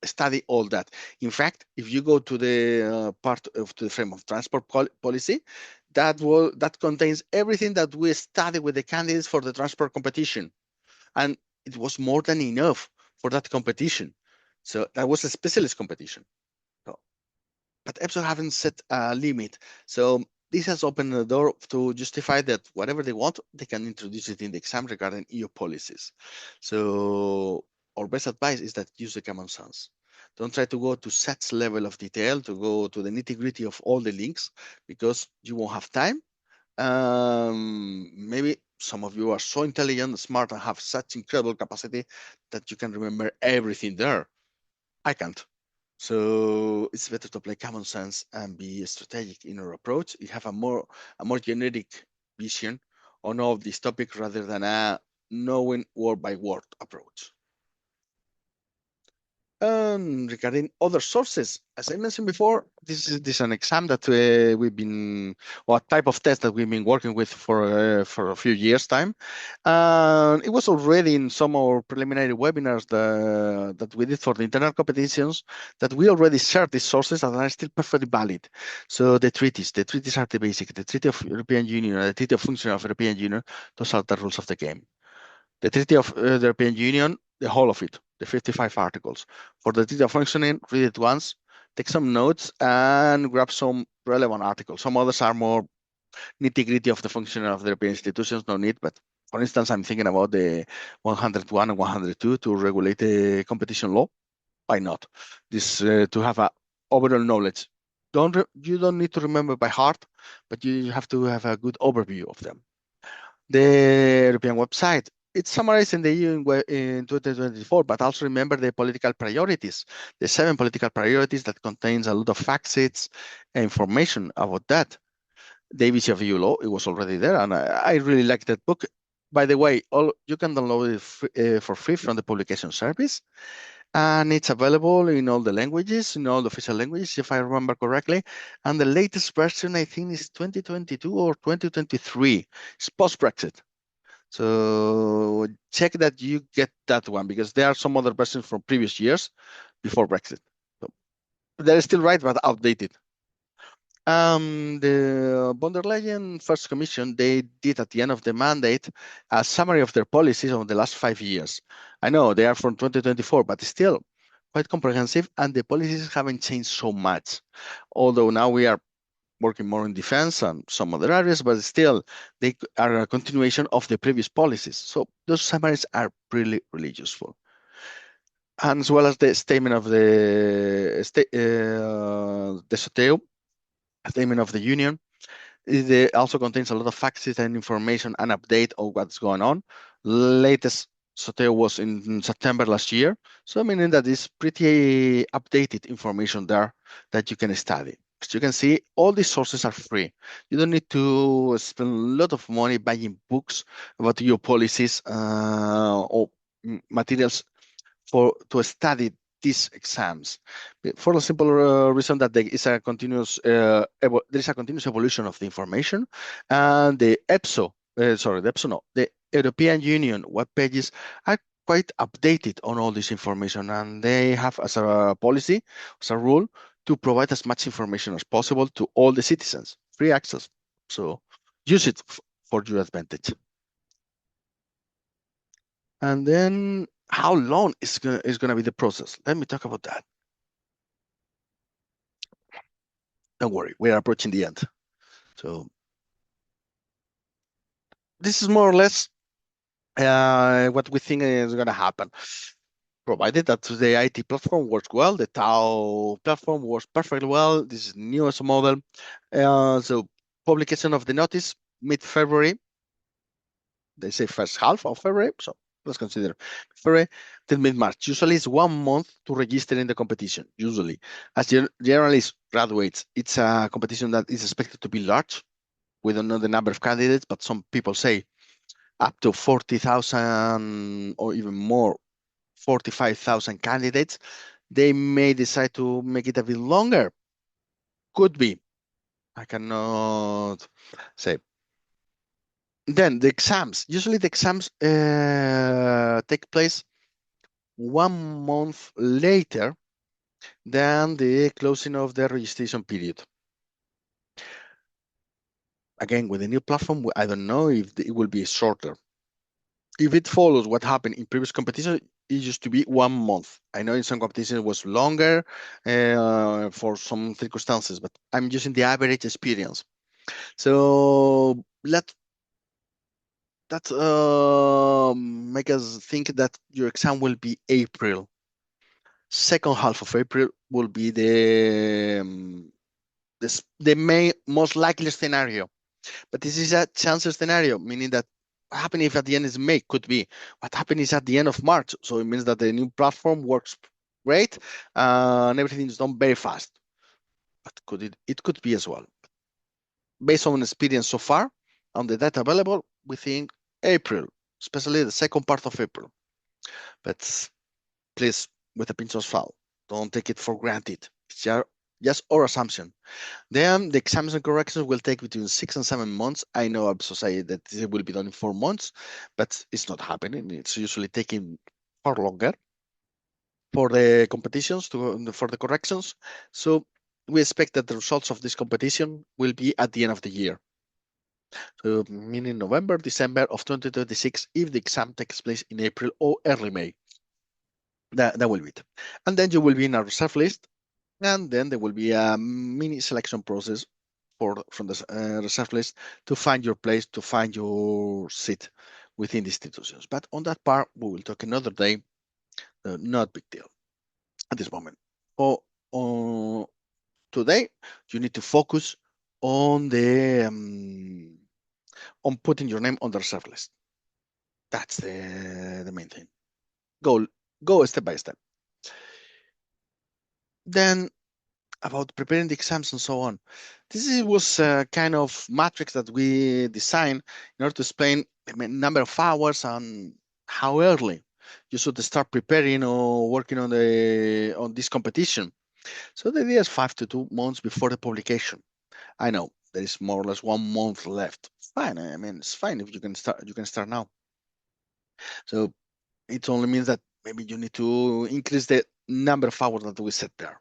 study all that. In fact, if you go to the part of the frame of transport policy, that contains everything that we study with the candidates for the transport competition, and it was more than enough for that competition. So that was a specialist competition. So, but EPSO haven't set a limit. So this has opened the door to justify that whatever they want, they can introduce it in the exam regarding EU policies. So our best advice is that use the common sense. Don't try to go to such level of detail, to go to the nitty-gritty of all the links, because you won't have time. Maybe some of you are so intelligent, smart, and have such incredible capacity that you can remember everything there. I can't. So it's better to play common sense and be strategic in your approach. You have a more generic vision on all of these topics rather than a knowing word by word approach. Regarding other sources, as I mentioned before, this is an exam that we've been, or a type of test that we've been working with for a few years' time. It was already in some of our preliminary webinars that we did for the internal competitions that we already shared these sources and are still perfectly valid. So the treaties are the basic. The Treaty of European Union, the Treaty of Function of European Union, those are the rules of the game. The Treaty of the European Union, the whole of it, the 55 articles. For the Treaty of Functioning, read it once, take some notes, and grab some relevant articles. Some others are more nitty-gritty of the functioning of the European institutions, no need, but for instance, I'm thinking about the 101 and 102 to regulate the competition law. Why not? This to have a overall knowledge. You don't need to remember by heart, but you have to have a good overview of them. The European website, it's summarized in the EU in 2024, but also remember the political priorities, the 7 political priorities that contains a lot of facts, information about that. The ABC of EU law, it was already there, and I really like that book. By the way, you can download it for free from the publication service, and it's available in all the languages, in all the official languages, if I remember correctly. And the latest version, I think, is 2022 or 2023. It's post-Brexit. So check that you get that one, because there are some other versions from previous years before Brexit. So they're still right, but outdated. The von der Leyen First Commission, they did at the end of the mandate a summary of their policies over the last 5 years. I know they are from 2024, but still quite comprehensive, and the policies haven't changed so much. Although now we are working more in defense and some other areas, but still they are a continuation of the previous policies. So those summaries are really, really useful. And as well as the statement of the SOTEU, statement of the Union, it also contains a lot of facts and information and update of what's going on. Latest SOTEU was in September last year. So meaning that it's pretty updated information there that you can study. As you can see, all these sources are free. You don't need to spend a lot of money buying books about your policies or materials to study these exams for the simple reason that there is a continuous evolution of the information, and the EPSO, the EPSO, no, the European Union web pages are quite updated on all this information, and they have as a policy, as a rule, to provide as much information as possible to all the citizens, free access. So use it for your advantage. And then how long is gonna be the process? Let me talk about that. Don't worry, we are approaching the end. So this is more or less what we think is gonna happen. Provided that the IT platform works well, the TAO platform works perfectly well. This is newest model. So publication of the notice mid-February. They say first half of February. So let's consider February till mid-March. Usually it's 1 month to register in the competition. Usually, as generalist graduates, it's a competition that is expected to be large. We don't know the number of candidates, but some people say up to 40,000 or even more, 45,000 candidates. They may decide to make it a bit longer. Could be. I cannot say. Then the exams. Usually the exams take place 1 month later than the closing of the registration period. Again, with the new platform, I don't know if it will be shorter. If it follows what happened in previous competition, it used to be 1 month. I know in some competitions it was longer for some circumstances, but I'm using the average experience. So let that make us think that your exam will be April. Second half of April will be the main most likely scenario. But this is a chance scenario, meaning that what happens if at the end is May? Could be. What happens is at the end of March? So it means that the new platform works great and everything is done very fast. But it could be as well. Based on experience so far, on the data available, we think April, especially the second part of April. But please, with a pinch of salt, don't take it for granted. It's just our assumption. Then the exams and corrections will take between 6 and 7 months. I know I'm society that it will be done in 4 months, but it's not happening. It's usually taking far longer for the competitions for the corrections. So we expect that the results of this competition will be at the end of the year. So meaning November, December of 2026, if the exam takes place in April or early May. That will be it. And then you will be in a reserve list, and then there will be a mini selection process from the reserve list to find your place, to find your seat within the institutions. But on that part, we will talk another day. Not big deal at this moment. For today, you need to focus on the on putting your name on the reserve list. That's the main thing. Go step by step. Then about preparing the exams and so on. This was a kind of matrix that we designed in order to explain the number of hours and how early you should start preparing or working on this competition. So the idea is 5 to 2 months before the publication. I know there is more or less 1 month left. Fine. I mean, it's fine if you can start. You can start now. So it only means that maybe you need to increase the number of hours that we set there.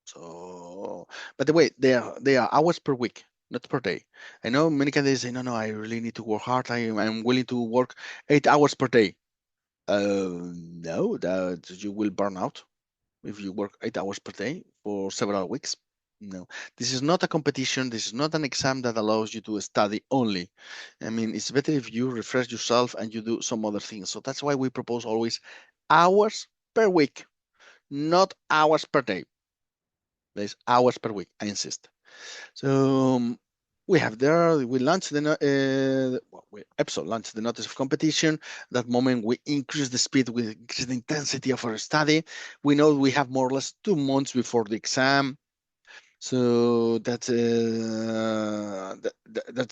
So, by the way, they are hours per week, not per day. I know many candidates say, no, I really need to work hard. I'm willing to work 8 hours per day. No, that you will burn out if you work 8 hours per day for several weeks. No, this is not a competition. This is not an exam that allows you to study only. I mean, it's better if you refresh yourself and you do some other things. So that's why we propose always hours per week, not hours per day. There's hours per week, I insist. So we have there, we launched we EPSO launched the notice of competition. That moment we increase the speed, we increase the intensity of our study. We know we have more or less 2 months before the exam. So that's that's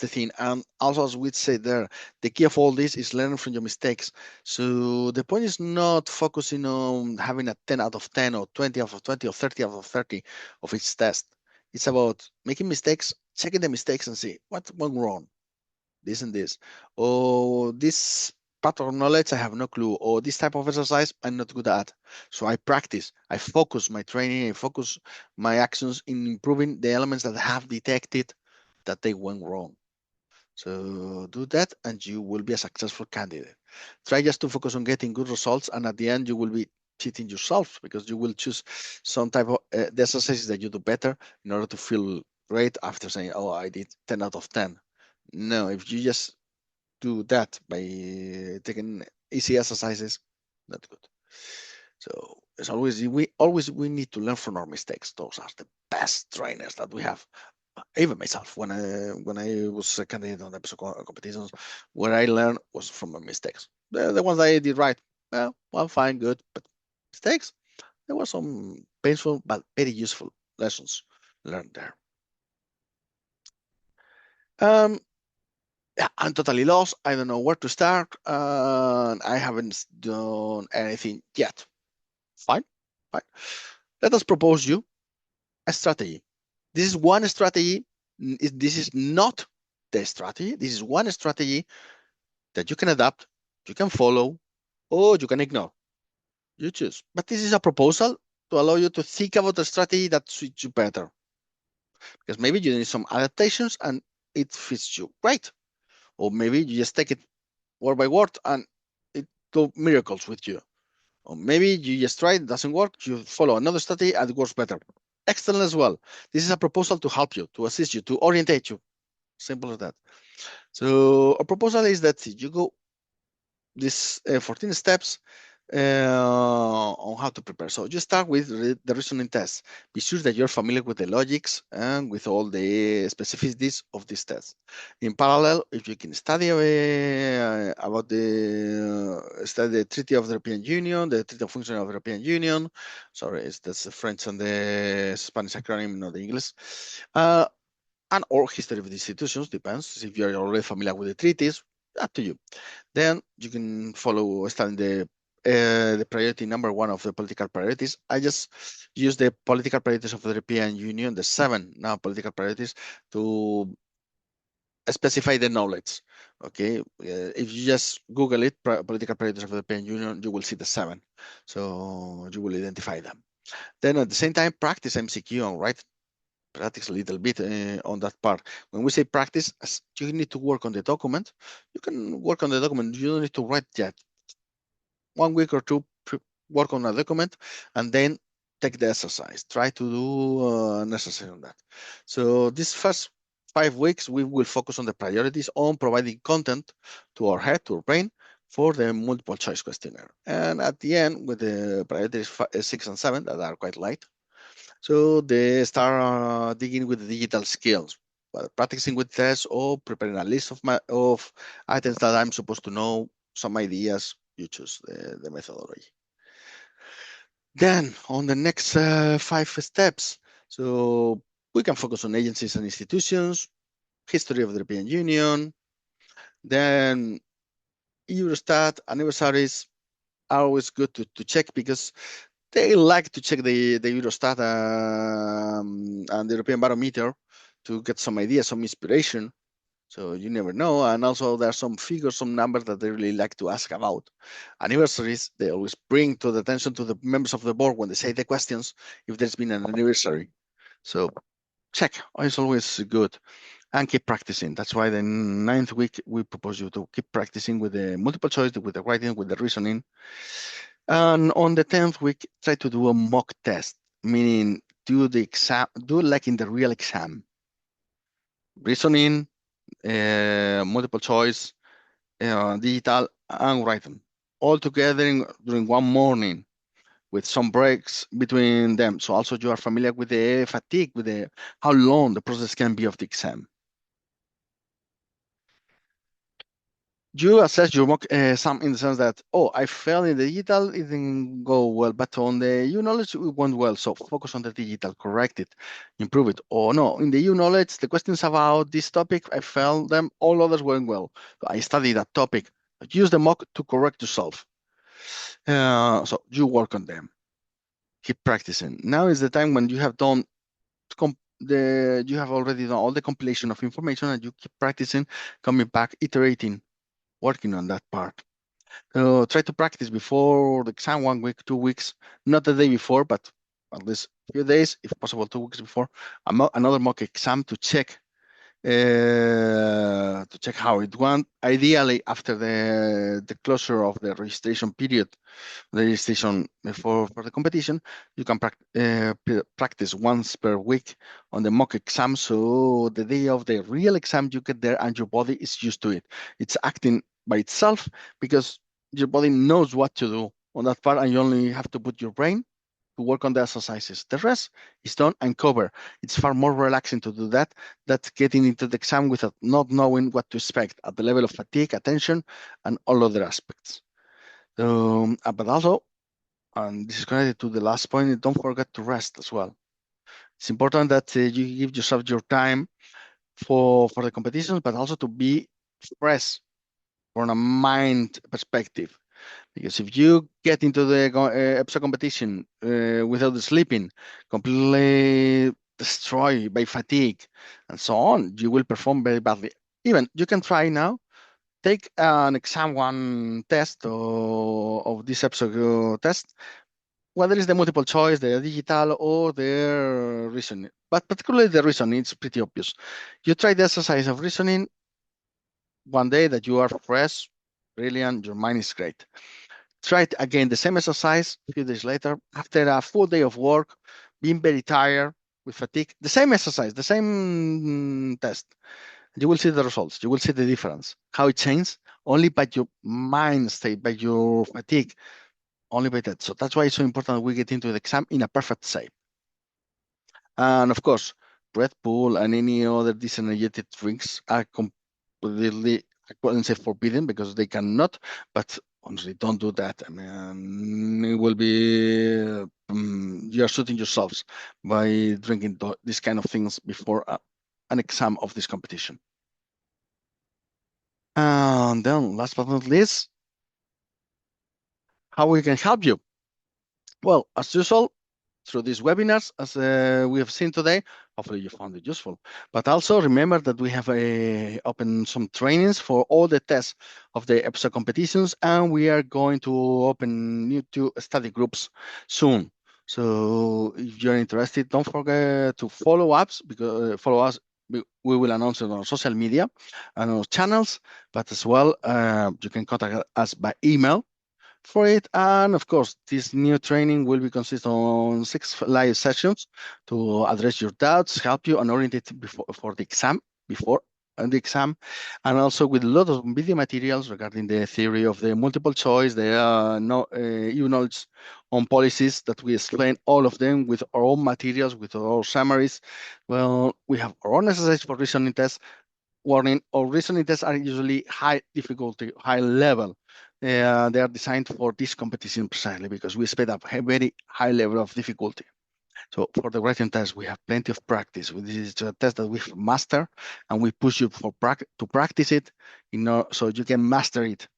the thing. And also, as we say there, the key of all this is learning from your mistakes. So the point is not focusing on having a 10 out of 10 or 20 out of 20 or 30 out of 30 of each test. It's about making mistakes, checking the mistakes and see what went wrong, this and this, or this part of knowledge I have no clue, or this type of exercise I'm not good at. So I practice, I focus my training, I focus my actions in improving the elements that I have detected that they went wrong. So do that and you will be a successful candidate. Try just to focus on getting good results, and at the end you will be cheating yourself because you will choose some type of the exercises that you do better in order to feel great after saying, oh, I did 10 out of 10. No, if you just do that by taking easy exercises, not good. So as always, we need to learn from our mistakes. Those are the best trainers that we have. Even myself, when I was a candidate on EPSO competitions, what I learned was from my mistakes. The ones I did right, well, fine, good, but mistakes, there were some painful but very useful lessons learned there. Um, yeah, I'm totally lost. I don't know where to start. I haven't done anything yet. Fine, fine. Let us propose you a strategy. This is one strategy. This is not the strategy. This is one strategy that you can adapt, you can follow, or you can ignore. You choose. But this is a proposal to allow you to think about a strategy that suits you better. Because maybe you need some adaptations and it fits you right. Or maybe you just take it word by word and it do miracles with you. Or maybe you just try it, doesn't work, you follow another strategy and it works better. Excellent as well. This is a proposal to help you, to assist you, to orientate you. Simple as that. So a proposal is that you go these 14 steps on how to prepare. So you start with the reasoning test. Be sure that you're familiar with the logics and with all the specificities of this test. In parallel, if you can study about study the Treaty of the European Union, the Treaty of Function of the European Union. Sorry, that's the French and the Spanish acronym, not the English. And or history of the institutions, depends. If you're already familiar with the treaties, up to you. Then you can follow studying the priority number one of the political priorities. I just use the political priorities of the European Union, the 7 now political priorities, to specify the knowledge. Okay, if you just Google it, political priorities of the European Union, you will see the 7. So you will identify them. Then at the same time, practice MCQ and write practice a little bit on that part. When we say practice, you need to work on the document. You can work on the document. You don't need to write yet. 1 week or two, work on a document, and then take the exercise. Try to do an exercise on that. So this first 5 weeks, we will focus on the priorities, on providing content to our head, to our brain, for the multiple choice questionnaire. And at the end, with the priorities 6 and 7 that are quite light, so they start digging with the digital skills, practicing with tests or preparing a list of items that I'm supposed to know, some ideas, you choose the methodology. Then on the next 5 steps, so we can focus on agencies and institutions, history of the European Union, then Eurostat, anniversaries are always good to check because they like to check the Eurostat and the European Barometer to get some ideas, some inspiration. So you never know. And also there are some figures, some numbers that they really like to ask about. Anniversaries, they always bring to the attention to the members of the board when they say the questions, if there's been an anniversary. So check, it's always good. And keep practicing. That's why the 9th week, we propose you to keep practicing with the multiple choice, with the writing, with the reasoning. And on the 10th week, try to do a mock test, meaning do the exam, do like in the real exam. Reasoning, multiple choice, digital, and writing. All together during one morning with some breaks between them. So also you are familiar with the fatigue, with the how long the process can be of the exam. You assess your mock exam in the sense that, oh, I failed in the digital, it didn't go well, but on the EU knowledge, it went well. So focus on the digital, correct it, improve it. Or no, in the EU knowledge, the questions about this topic, I failed them, all others went well. So I studied that topic. Use the mock to correct yourself. So you work on them, keep practicing. Now is the time when you have done you have already done all the compilation of information, and you keep practicing, coming back, iterating, working on that part. Try to practice before the exam 1 week, 2 weeks, not the day before, but at least a few days, if possible, 2 weeks before, another mock exam to check how it went. Ideally, after the closure of the registration period, the registration for the competition, you can practice once per week on the mock exam. So the day of the real exam, you get there and your body is used to it. It's acting by itself because your body knows what to do on that part, and you only have to put your brain to work on the exercises. The rest is done and covered. It's far more relaxing to do that than getting into the exam without not knowing what to expect at the level of fatigue, attention, and all other aspects. But also, and this is connected to the last point, don't forget to rest as well. It's important that you give yourself your time for the competitions, but also to be fresh from a mind perspective. Because if you get into the EPSO competition without sleeping, completely destroyed by fatigue and so on, you will perform very badly. Even you can try now, take an exam one test of this EPSO test, whether it's the multiple choice, the digital, or the reasoning. But particularly the reasoning, it's pretty obvious. You try the exercise of reasoning one day that you are fresh, brilliant, your mind is great. Try it again, the same exercise a few days later, after a full day of work, being very tired with fatigue, the same exercise, the same test. You will see the results. You will see the difference, how it changed only by your mind state, by your fatigue, only by that. So that's why it's so important that we get into the exam in a perfect shape. And of course, Red Bull and any other disenergetic drinks are completely, I wouldn't say forbidden because they cannot, but honestly, don't do that. I mean, it will be, you're shooting yourselves by drinking these kind of things before an exam of this competition. And then last but not least, how we can help you. Well, as usual, through these webinars, as we have seen today. Hopefully you found it useful. But also remember that we have open some trainings for all the tests of the EPSO competitions, and we are going to open new 2 study groups soon. So if you're interested, don't forget to follow us because follow us. We will announce it on social media and our channels, but as well, you can contact us by email for it. And of course, this new training will be consist on 6 live sessions to address your doubts, help you, and orientate before for the exam, before and the exam, and also with a lot of video materials regarding the theory of the multiple choice, the EU knowledge on policies that we explain all of them with our own materials, with our own summaries. Well, we have our own exercise for reasoning tests. Warning, our reasoning tests are usually high difficulty, high level. They are designed for this competition precisely because we expect a very high level of difficulty. So for the writing test, we have plenty of practice. This is a test that we master, and we push you to practice it, so you can master it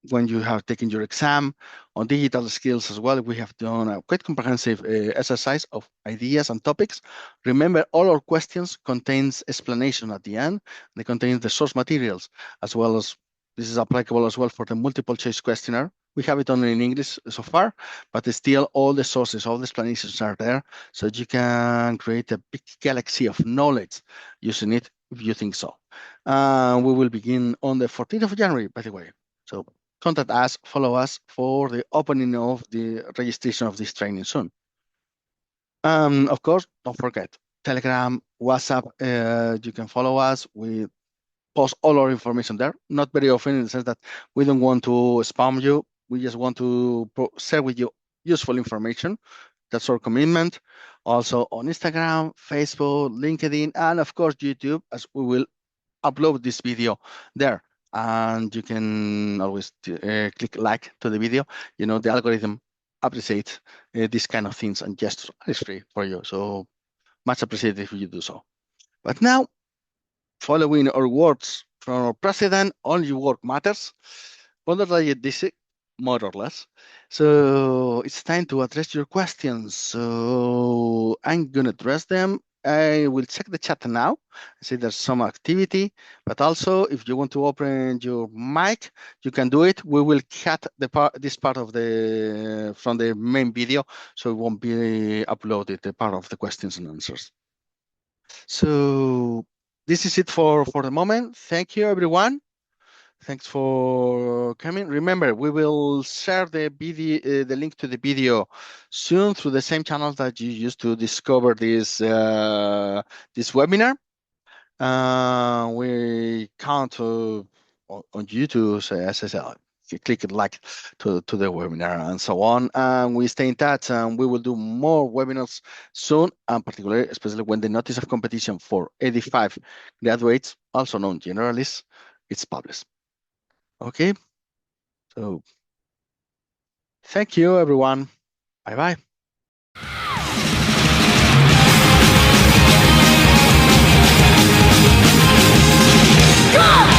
when you have taken your exam. On digital skills as well, we have done a quite comprehensive exercise of ideas and topics. Remember, all our questions contains explanation at the end. They contain the source materials, as well as this is applicable as well for the multiple choice questionnaire. We have it only in English so far, but still all the sources, all the explanations are there, so you can create a big galaxy of knowledge using it if you think so. We will begin on the 14th of January, by the way. So contact us, follow us for the opening of the registration of this training soon. Of course, don't forget Telegram, WhatsApp. You can follow us. We post all our information there. Not very often in the sense that we don't want to spam you. We just want to share with you useful information. That's our commitment. Also on Instagram, Facebook, LinkedIn, and of course YouTube, as we will upload this video there. and you can always click like to the video. You know, the algorithm appreciates these kind of things, and just it's free for you. So much appreciated if you do so. But now, following our words from our president, only work matters. Underline this, more or less. So it's time to address your questions. So I'm gonna address them. I will check the chat now. I see there's some activity, but also if you want to open your mic, you can do it. We will cut this part of the from the main video, so it won't be uploaded, the part of the questions and answers. So this is it for the moment. Thank you, everyone. Thanks for coming. Remember, we will share the video, the link to the video soon through the same channels that you used to discover this this webinar. We count on you to say, as I said, you click it like to the webinar and so on. And we stay in touch, and we will do more webinars soon, and particularly, especially when the notice of competition for AD5 graduates, also known generalists, it's published. Okay, so thank you, everyone. Bye-bye. Go!